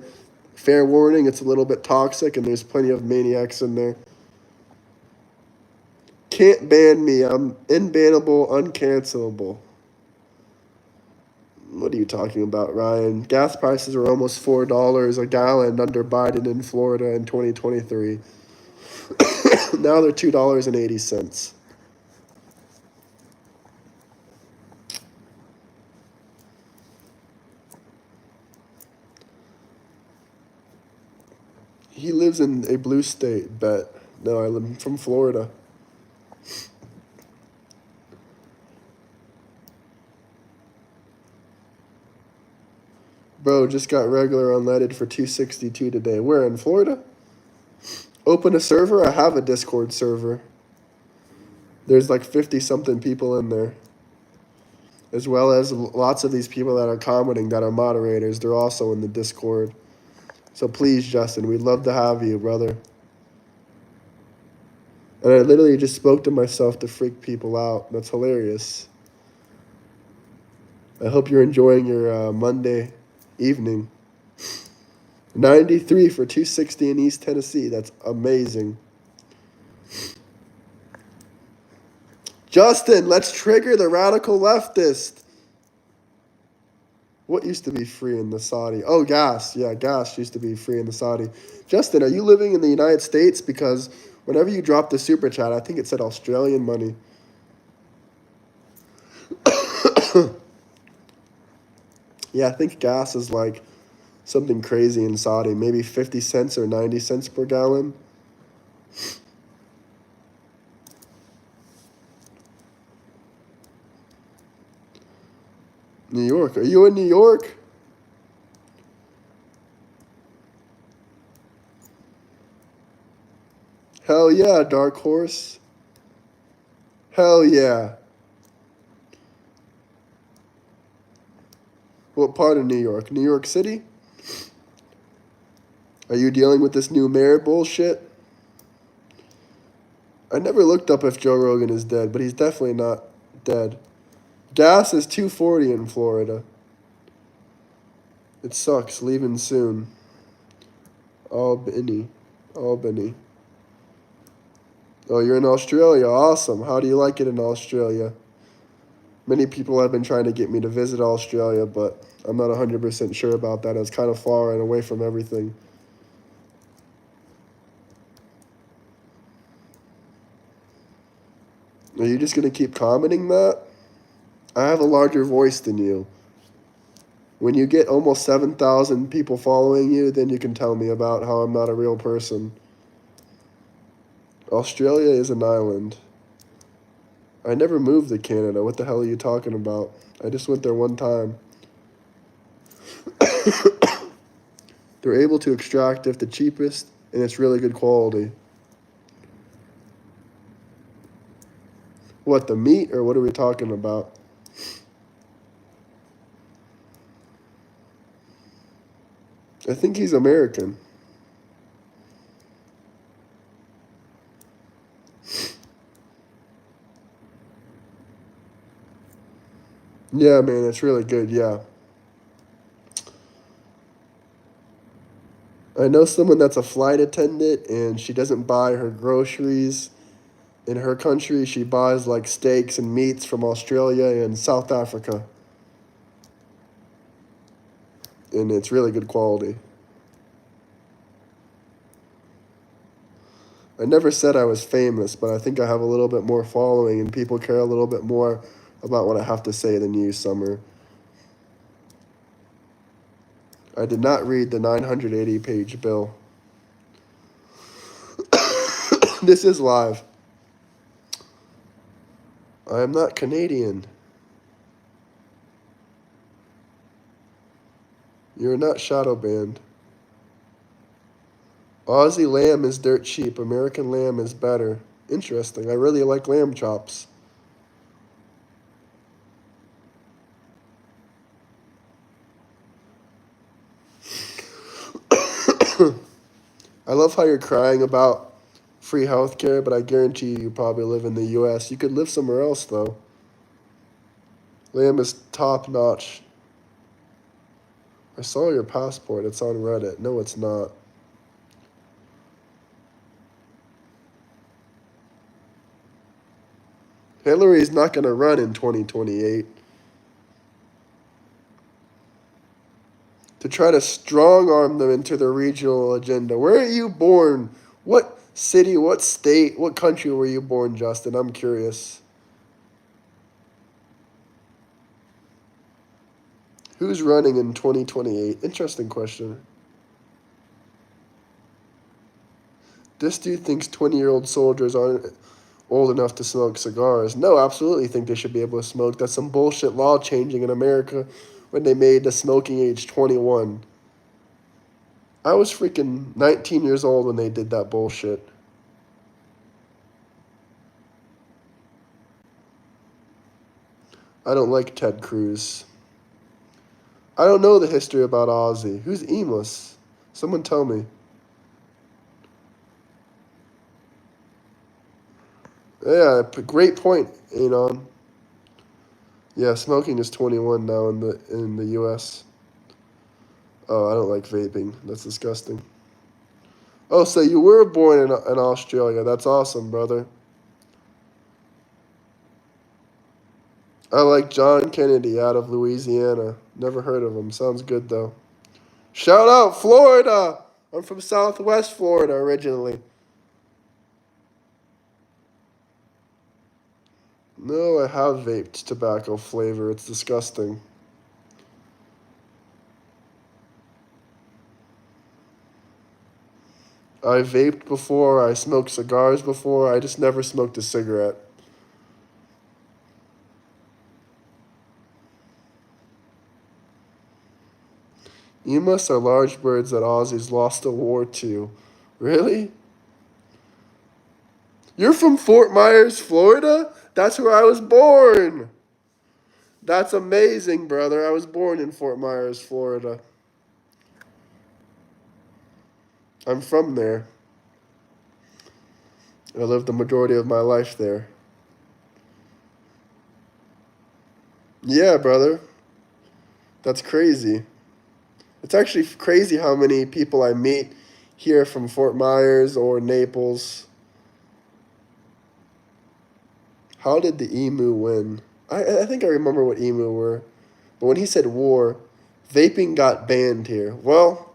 Fair warning, it's a little bit toxic, and there's plenty of maniacs in there. Can't ban me. I'm unbannable, uncancelable. What are you talking about, Ryan? Gas prices are almost $4 a gallon under Biden in Florida in 2023. Now they're $2.80. He lives in a blue state, bet. No, I live from Florida. Bro, just got regular unleaded for $2.62 today. Where, in Florida? Open a server? I have a Discord server. There's like 50-something people in there. As well as lots of these people that are commenting that are moderators. They're also in the Discord. So please, Justin, we'd love to have you, brother. And I literally just spoke to myself to freak people out. That's hilarious. I hope you're enjoying your Monday evening. 93 for 260 in East Tennessee. That's amazing. Justin, let's trigger the radical leftist. What used to be free in the Saudi? Oh, gas. Yeah, gas used to be free in the Saudi. Justin, are you living in the United States? Because whenever you dropped the super chat, I think it said Australian money. Yeah, I think gas is like something crazy in Saudi. Maybe 50 cents or 90 cents per gallon. New York. Are you in New York? Hell yeah, Dark Horse. Hell yeah. What part of New York? New York City? Are you dealing with this new mayor bullshit? I never looked up if Joe Rogan is dead, but he's definitely not dead. Gas is $2.40 in Florida. It sucks. Leaving soon. Albany. Oh, you're in Australia. Awesome. How do you like it in Australia? Many people have been trying to get me to visit Australia, but I'm not 100% sure about that. It's kind of far and away from everything. Are you just going to keep commenting that? I have a larger voice than you. When you get almost 7,000 people following you, then you can tell me about how I'm not a real person. Australia is an island. I never moved to Canada. What the hell are you talking about? I just went there one time. They're able to extract it the cheapest, and it's really good quality. What, the meat, or what are we talking about? I think he's American. Yeah, man, it's really good, yeah. I know someone that's a flight attendant, and she doesn't buy her groceries in her country. She buys, like, steaks and meats from Australia and South Africa. And it's really good quality. I never said I was famous, but I think I have a little bit more following, and people care a little bit more about what I have to say than you, Summer. I did not read the 980-page bill. This is live. I am not Canadian. You're not shadow banned. Aussie lamb is dirt cheap. American lamb is better. Interesting. I really like lamb chops. I love how you're crying about free healthcare, but I guarantee you probably live in the U.S. You could live somewhere else, though. Lamb is top notch. I saw your passport. It's on Reddit. No, it's not. Hillary's not going to run in 2028. To try to strong-arm them into the regional agenda. Where are you born? What city, what state, what country were you born, Justin? I'm curious. Who's running in 2028? Interesting question. This dude thinks 20-year-old soldiers aren't old enough to smoke cigars. No, absolutely think they should be able to smoke. That's some bullshit law changing in America when they made the smoking age 21. I was freaking 19 years old when they did that bullshit. I don't like Ted Cruz. I don't know the history about Ozzy. Who's Emus? Someone tell me. Yeah, great point, Anon. Yeah, smoking is 21 now in the U.S. Oh, I don't like vaping. That's disgusting. Oh, so you were born in Australia. That's awesome, brother. I like John Kennedy out of Louisiana. Never heard of him. Sounds good, though. Shout out, Florida! I'm from Southwest Florida originally. No, I have vaped tobacco flavor. It's disgusting. I vaped before. I smoked cigars before. I just never smoked a cigarette. Emus are large birds that Aussies lost a war to. Really? You're from Fort Myers, Florida? That's where I was born. That's amazing, brother. I was born in Fort Myers, Florida. I'm from there. I lived the majority of my life there. Yeah, brother. That's crazy. It's actually crazy how many people I meet here from Fort Myers or Naples. How did the emu win? I think I remember what emu were. But when he said war, vaping got banned here. Well,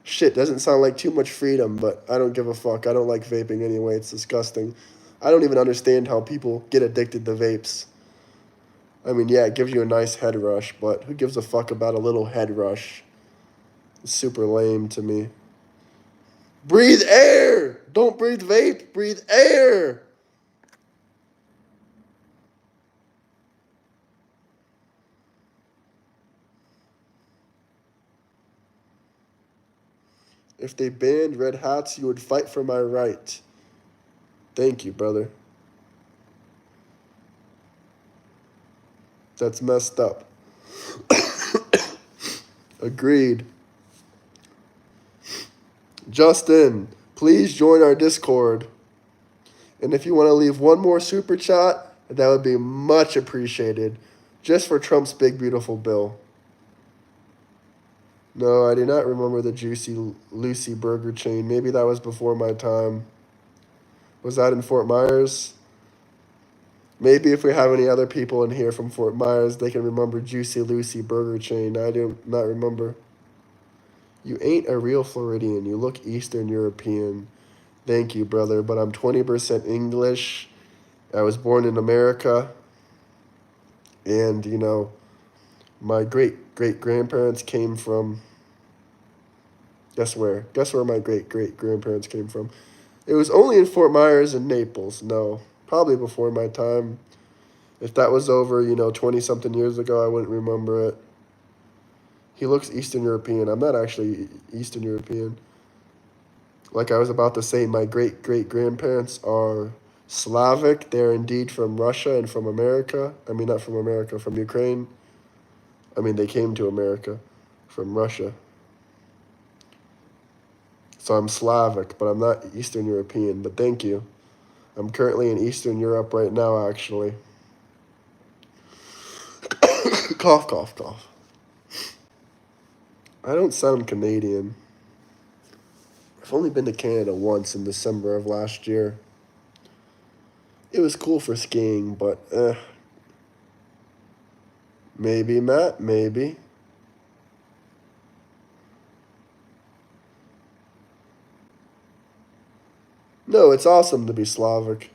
shit, doesn't sound like too much freedom, but I don't give a fuck. I don't like vaping anyway. It's disgusting. I don't even understand how people get addicted to vapes. I mean, yeah, it gives you a nice head rush, but who gives a fuck about a little head rush? It's super lame to me. Breathe air! Don't breathe vape, breathe air! If they banned red hats, you would fight for my right. Thank you, brother. That's messed up. Agreed. Justin, please join our Discord. And if you want to leave one more super chat, that would be much appreciated. Just for Trump's big, beautiful bill. No, I do not remember the Juicy Lucy burger chain. Maybe that was before my time. Was that in Fort Myers? Maybe if we have any other people in here from Fort Myers, they can remember Juicy Lucy burger chain. I do not remember. You ain't a real Floridian. You look Eastern European. Thank you, brother, but I'm 20% English. I was born in America. And, my great-great-grandparents came from... Guess where? Guess where my great-great-grandparents came from? It was only in Fort Myers and Naples. No, probably before my time. If that was over, 20-something years ago, I wouldn't remember it. He looks Eastern European. I'm not actually Eastern European. Like I was about to say, my great-great-grandparents are Slavic. They're indeed from Russia and from America. I mean, not from America, from Ukraine. I mean, they came to America from Russia. So I'm Slavic, but I'm not Eastern European. But thank you. I'm currently in Eastern Europe right now, actually. Cough, cough, cough. I don't sound Canadian. I've only been to Canada once in December of last year. It was cool for skiing, but maybe, Matt, maybe. No, it's awesome to be Slavic.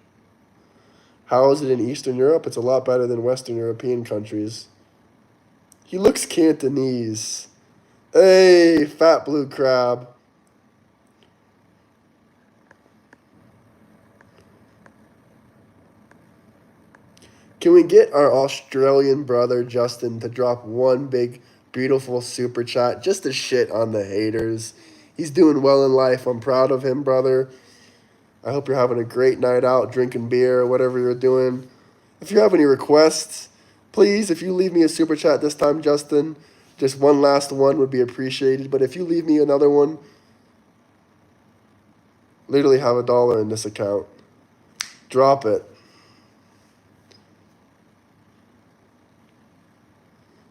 How is it in Eastern Europe? It's a lot better than Western European countries. He looks Cantonese. Hey, fat blue crab. Can we get our Australian brother Justin to drop one big, beautiful super chat just to shit on the haters? He's doing well in life. I'm proud of him, brother. I hope you're having a great night out, drinking beer, whatever you're doing. If you have any requests, please, if you leave me a super chat this time, Justin, just one last one would be appreciated. But if you leave me another one, literally have $1 in this account. Drop it.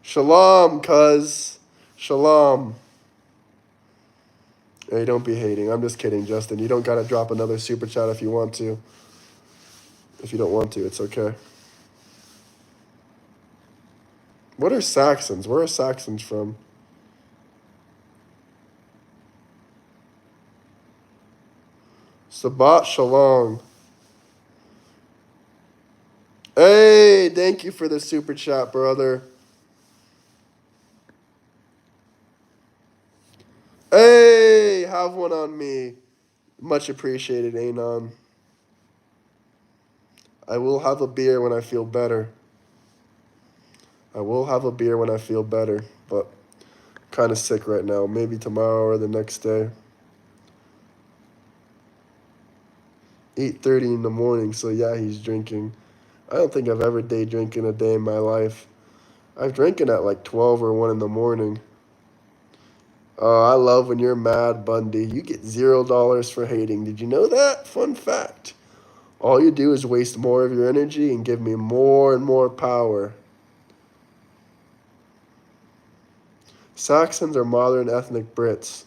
Shalom, cuz. Shalom. Hey, don't be hating. I'm just kidding, Justin. You don't gotta drop another super chat if you want to. If you don't want to, it's okay. What are Saxons? Where are Saxons from? Sabbat Shalom. Hey, thank you for the super chat, brother. Hey, have one on me. Much appreciated, Anon. I will have a beer when I feel better. I will have a beer when I feel better, but I'm kind of sick right now. Maybe tomorrow or the next day. 8:30 in the morning, so yeah, he's drinking. I don't think I've ever day drinking a day in my life. I've drinking at like 12 or 1 in the morning. Oh, I love when you're mad, Bundy. You get $0 for hating. Did you know that? Fun fact. All you do is waste more of your energy and give me more and more power. Saxons are modern ethnic Brits.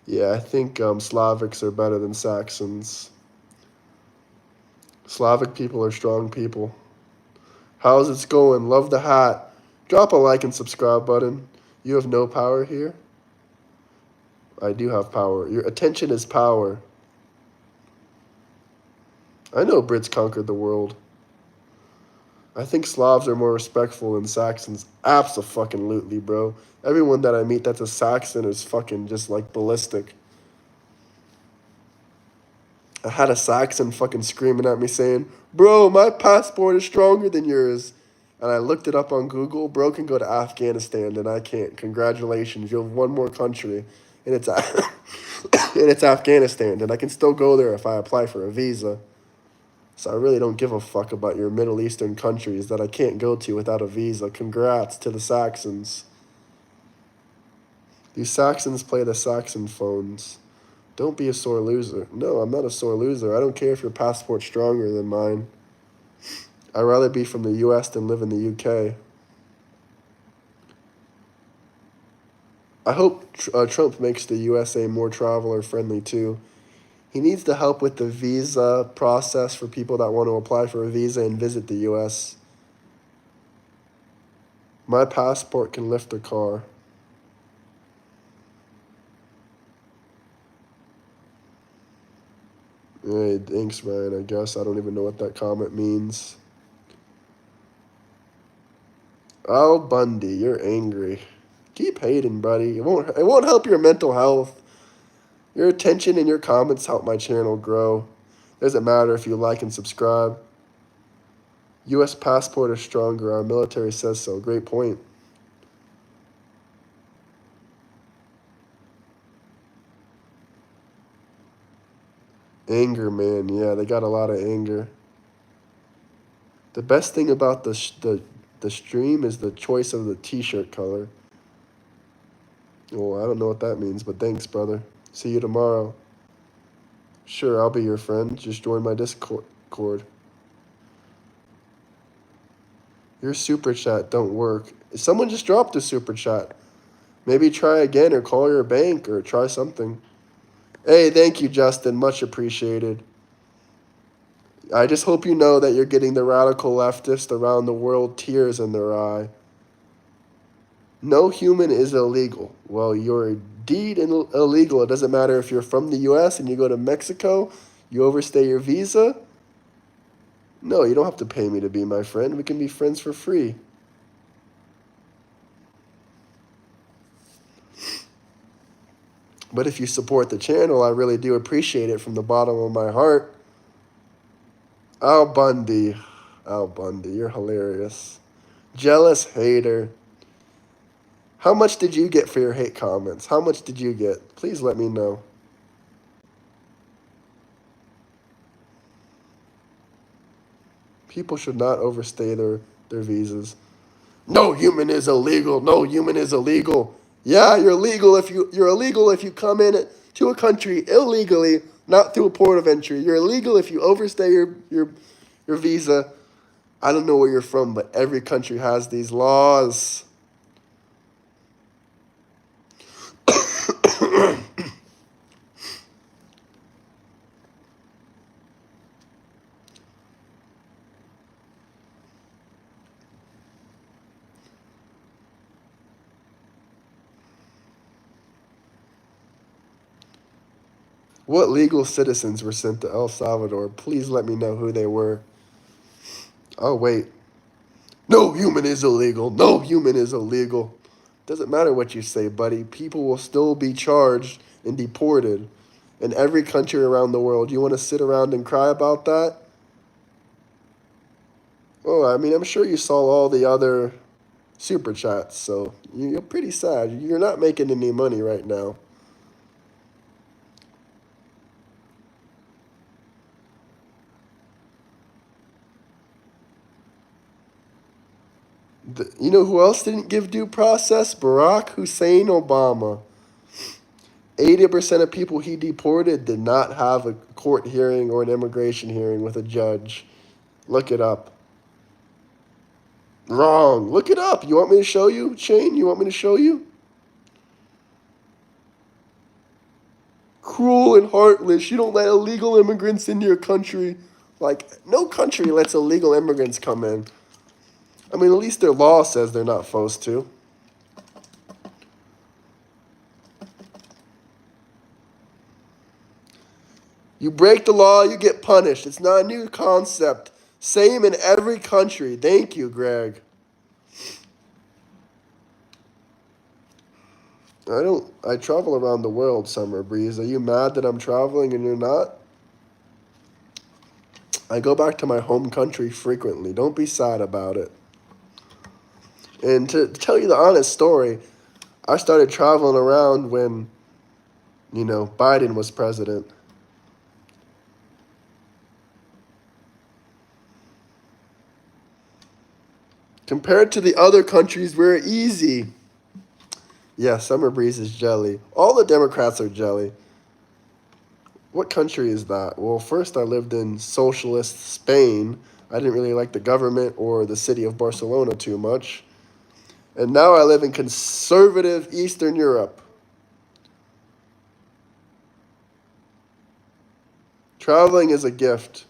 Yeah, I think Slavics are better than Saxons. Slavic people are strong people. How's it going? Love the hat. Drop a like and subscribe button. You have no power here? I do have power. Your attention is power. I know Brits conquered the world. I think Slavs are more respectful than Saxons. Abso-fucking-lutely, bro. Everyone that I meet that's a Saxon is fucking just like ballistic. I had a Saxon fucking screaming at me saying, bro, my passport is stronger than yours. And I looked it up on Google. Bro can go to Afghanistan and I can't. Congratulations. You have one more country and it's, and it's Afghanistan. And I can still go there if I apply for a visa. So I really don't give a fuck about your Middle Eastern countries that I can't go to without a visa. Congrats to the Saxons. These Saxons play the Saxon phones. Don't be a sore loser. No, I'm not a sore loser. I don't care if your passport's stronger than mine. I'd rather be from the U.S. than live in the U.K. I hope Trump makes the USA more traveler-friendly, too. He needs to help with the visa process for people that want to apply for a visa and visit the U.S. My passport can lift a car. Hey, thanks, Ryan, I guess. I don't even know what that comment means. Oh, Bundy, you're angry. Keep hating, buddy. It won't help your mental health. Your attention and your comments help my channel grow. Doesn't matter if you like and subscribe. U.S. passport is stronger. Our military says so. Great point. Anger, man. Yeah, they got a lot of anger. The best thing about the stream is the choice of the t-shirt color. Oh, I don't know what that means, but thanks, brother. See you tomorrow. Sure, I'll be your friend. Just join my Discord. Your super chat don't work. Someone just dropped a super chat. Maybe try again or call your bank or try something. Hey, thank you, Justin. Much appreciated. I just hope you know that you're getting the radical leftist around the world tears in their eye. No human is illegal. Well, you're indeed illegal. It doesn't matter if you're from the U.S. and you go to Mexico, you overstay your visa. No, you don't have to pay me to be my friend. We can be friends for free. But if you support the channel, I really do appreciate it from the bottom of my heart. Al Bundy. Al Bundy, you're hilarious. Jealous hater. How much did you get for your hate comments? How much did you get? Please let me know. People should not overstay their visas. No human is illegal. No human is illegal. Yeah, you're illegal if you come in to a country illegally, not through a port of entry. You're illegal if you overstay your visa. I don't know where you're from, but every country has these laws. What legal citizens were sent to El Salvador? Please let me know who they were. Oh, wait. No human is illegal. No human is illegal. Doesn't matter what you say, buddy. People will still be charged and deported in every country around the world. You want to sit around and cry about that? Well, I mean, I'm sure you saw all the other super chats, so you're pretty sad. You're not making any money right now. You know who else didn't give due process? Barack Hussein Obama. 80% of people he deported did not have a court hearing or an immigration hearing with a judge. Look it up. Wrong. Look it up. You want me to show you, Shane? You want me to show you? Cruel and heartless. You don't let illegal immigrants into your country. Like, no country lets illegal immigrants come in. I mean, at least their law says they're not supposed to. You break the law, you get punished. It's not a new concept. Same in every country. Thank you, Greg. I travel around the world, Summer Breeze. Are you mad that I'm traveling and you're not? I go back to my home country frequently. Don't be sad about it. And to tell you the honest story, I started traveling around when, Biden was president. Compared to the other countries, we're easy. Yeah, Summer Breeze is jelly. All the Democrats are jelly. What country is that? Well, first I lived in socialist Spain. I didn't really like the government or the city of Barcelona too much. And now I live in conservative Eastern Europe. Traveling is a gift.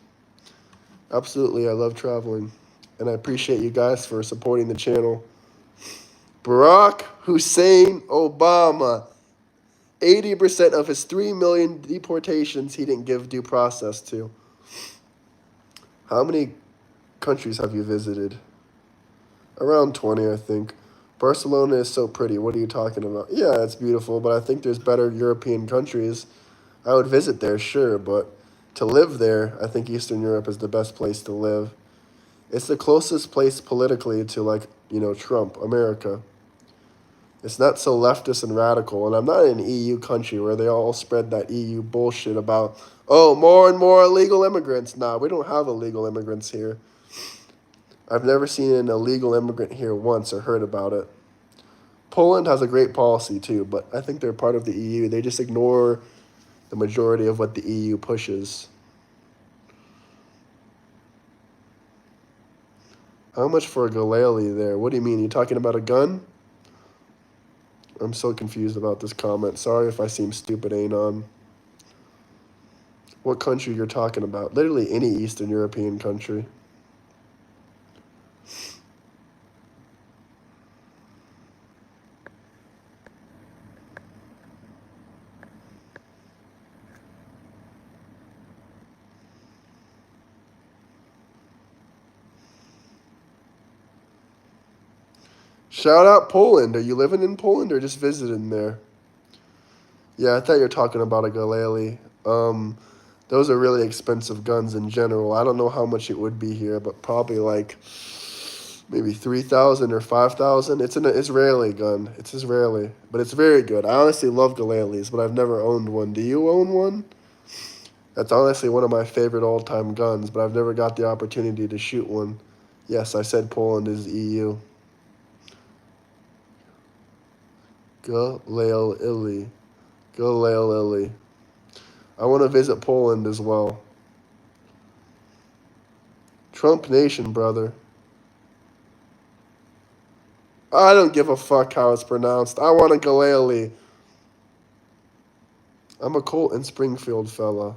Absolutely, I love traveling. And I appreciate you guys for supporting the channel. Barack Hussein Obama. 80% of his 3 million deportations he didn't give due process to. How many countries have you visited? Around 20, I think. Barcelona is so pretty. What are you talking about? Yeah, it's beautiful, but I think there's better European countries. I would visit there, sure, but to live there, I think Eastern Europe is the best place to live. It's the closest place politically to, Trump, America. It's not so leftist and radical, and I'm not in an EU country where they all spread that EU bullshit about, more and more illegal immigrants. Nah, we don't have illegal immigrants here. I've never seen an illegal immigrant here once or heard about it. Poland has a great policy too, but I think they're part of the EU. They just ignore the majority of what the EU pushes. How much for a galele there? What do you mean? You talking about a gun? I'm so confused about this comment. Sorry if I seem stupid, Anon. What country you're talking about? Literally any Eastern European country. Shout out Poland. Are you living in Poland or just visiting there? Yeah, I thought you were talking about a galele. Those are really expensive guns in general. I don't know how much it would be here, but probably like maybe 3,000 or 5,000. It's an Israeli gun. It's Israeli, but it's very good. I honestly love Galelis, but I've never owned one. Do you own one? That's honestly one of my favorite all-time guns, but I've never got the opportunity to shoot one. Yes, I said Poland is EU. Galil. Galil. I want to visit Poland as well. Trump Nation, brother. I don't give a fuck how it's pronounced. I want a Galil. I'm a Colt and Springfield fella.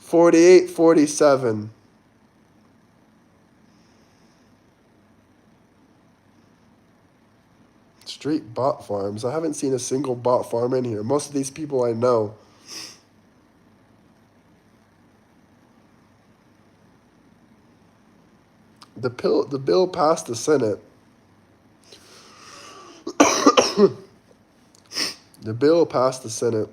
48-47. Street bot farms. I haven't seen a single bot farm in here. Most of these people I know. The bill passed the Senate. The bill passed the Senate.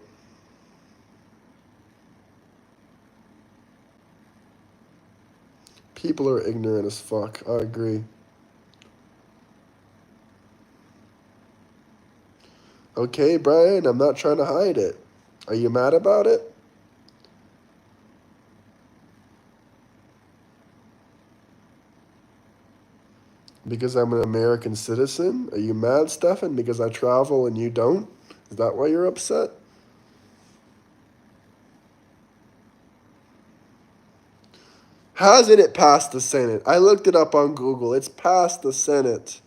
People are ignorant as fuck. I agree. Okay, Brian, I'm not trying to hide it. Are you mad about it? Because I'm an American citizen? Are you mad, Stefan? Because I travel and you don't? Is that why you're upset? Hasn't it passed the Senate? I looked it up on Google. It's passed the Senate.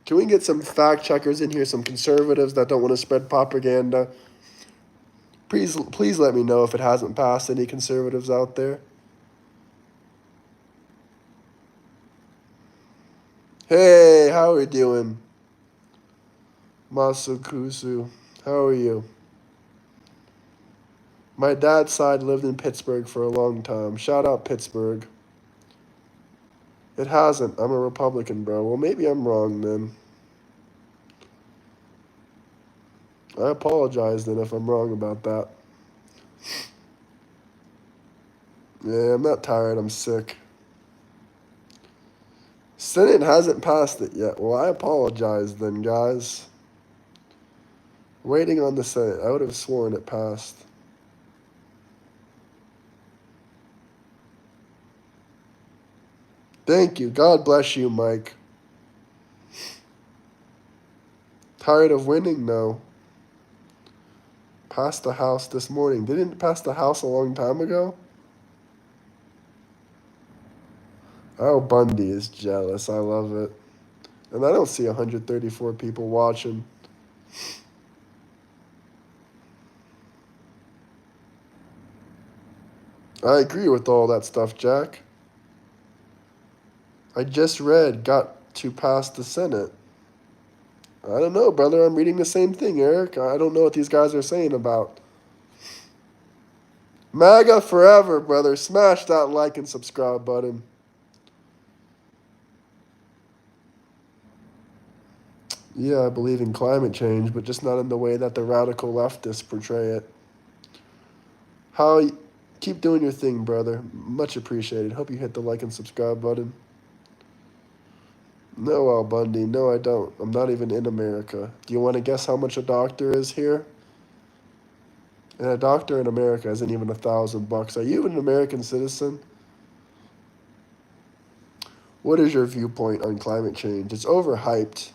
Can we get some fact checkers in here, some conservatives that don't want to spread propaganda? Please let me know if it hasn't passed. Any conservatives out there? Hey, how are you doing? Masukusu, how are you? My dad's side lived in Pittsburgh for a long time. Shout out Pittsburgh. It hasn't. I'm a Republican, bro. Well, maybe I'm wrong then. I apologize then if I'm wrong about that. Yeah, I'm not tired. I'm sick. Senate hasn't passed it yet. Well, I apologize then, guys. Waiting on the Senate. I would have sworn it passed. Thank you. God bless you, Mike. Tired of winning? No. Passed the House this morning. Didn't it pass the House a long time ago? Oh, Bundy is jealous. I love it. And I don't see 134 people watching. I agree with all that stuff, Jack. I just read got to pass the Senate. I don't know, brother. I'm reading the same thing, Eric. I don't know what these guys are saying about. MAGA forever, brother. Smash that like and subscribe button. Yeah, I believe in climate change, but just not in the way that the radical leftists portray it. Keep doing your thing, brother. Much appreciated. Hope you hit the like and subscribe button. No, Al Bundy. No, I don't. I'm not even in America. Do you want to guess how much a doctor is here? And a doctor in America isn't even $1,000. Are you an American citizen? What is your viewpoint on climate change? It's overhyped.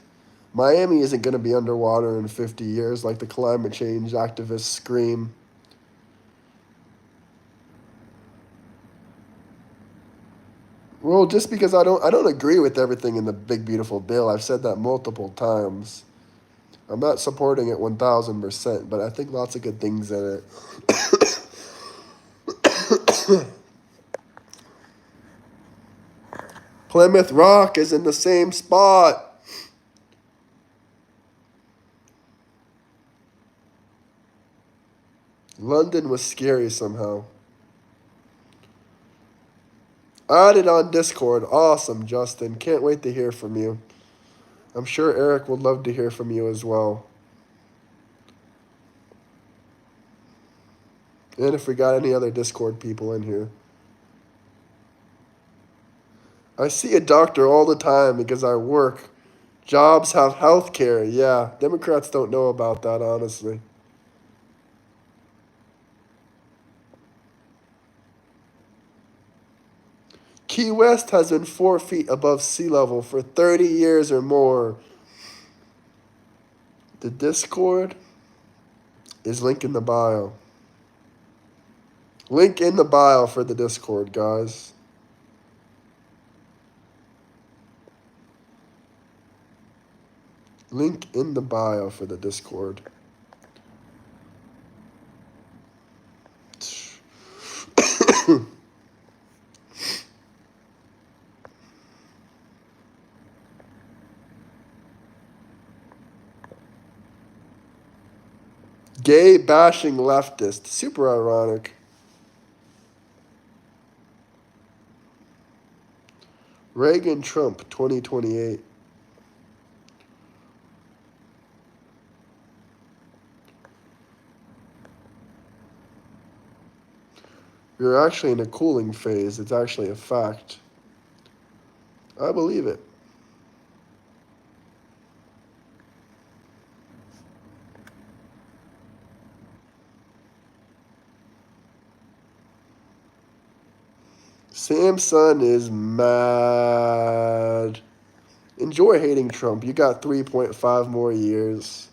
Miami isn't going to be underwater in 50 years like the climate change activists scream. Well, just because I don't agree with everything in the big beautiful bill. I've said that multiple times. I'm not supporting it 1,000%, but I think lots of good things in it. Plymouth Rock is in the same spot. London was scary somehow. Added on Discord. Awesome, Justin. Can't wait to hear from you. I'm sure Eric would love to hear from you as well. And if we got any other Discord people in here. I see a doctor all the time because I work. Jobs have health care. Yeah, Democrats don't know about that, honestly. Key West has been 4 feet above sea level for 30 years or more. The Discord is link in the bio. Link in the bio for the Discord, guys. Link in the bio for the Discord. Gay bashing leftist. Super ironic. Reagan Trump 2028. You're actually in a cooling phase. It's actually a fact. I believe it. Samson is mad. Enjoy hating Trump. You got 3.5 more years.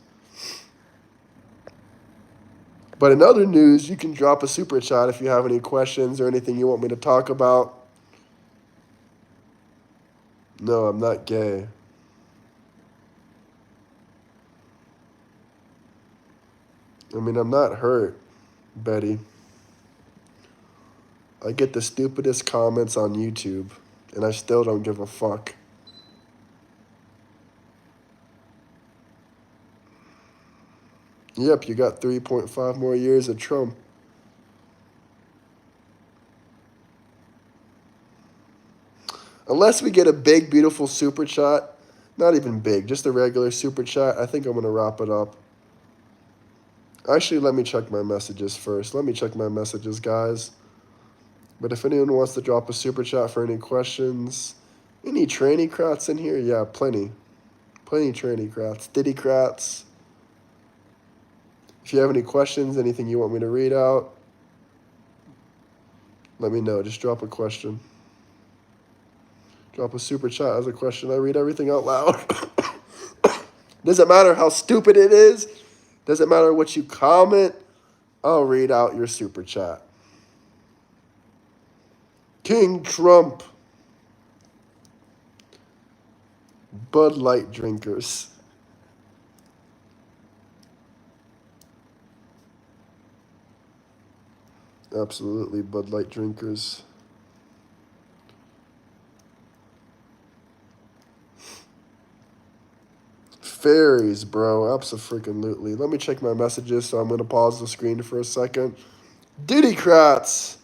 But in other news, you can drop a super chat if you have any questions or anything you want me to talk about. No, I'm not gay. I mean, I'm not hurt, Betty. I get the stupidest comments on YouTube, and I still don't give a fuck. Yep, you got 3.5 more years of Trump. Unless we get a big, beautiful super chat, not even big, just a regular super chat, I think I'm going to wrap it up. Actually, let me check my messages first. Let me check my messages, guys. But if anyone wants to drop a super chat for any questions, any tranny crats in here? Yeah, plenty. Plenty tranny crats. Diddy crats. If you have any questions, anything you want me to read out, let me know. Just drop a question. Drop a super chat as a question. I read everything out loud. Doesn't matter how stupid it is. Doesn't matter what you comment. I'll read out your super chat. King Trump. Bud Light drinkers. Absolutely, Bud Light drinkers. Fairies, bro. Abso-freaking-lutely. Let me check my messages, so I'm going to pause the screen for a second. Diddy Crats.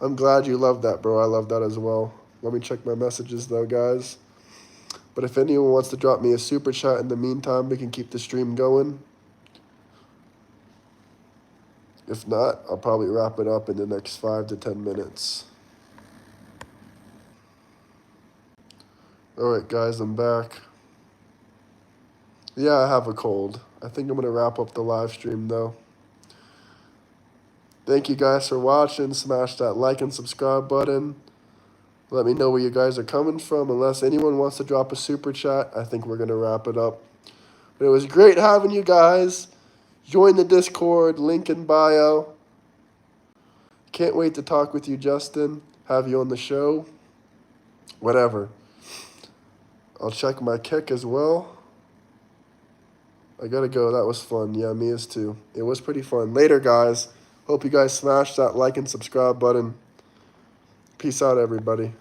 I'm glad you love that, bro. I love that as well. Let me check my messages, though, guys. But if anyone wants to drop me a super chat in the meantime, we can keep the stream going. If not, I'll probably wrap it up in the next 5 to 10 minutes. All right, guys, I'm back. Yeah, I have a cold. I think I'm going to wrap up the live stream, though. Thank you guys for watching. Smash that like and subscribe button. Let me know where you guys are coming from. Unless anyone wants to drop a super chat, I think we're going to wrap it up. But it was great having you guys. Join the Discord, link in bio. Can't wait to talk with you, Justin. Have you on the show. Whatever. I'll check my kick as well. I gotta go. That was fun. Yeah, me as too. It was pretty fun. Later, guys. Hope you guys smash that like and subscribe button. Peace out, everybody.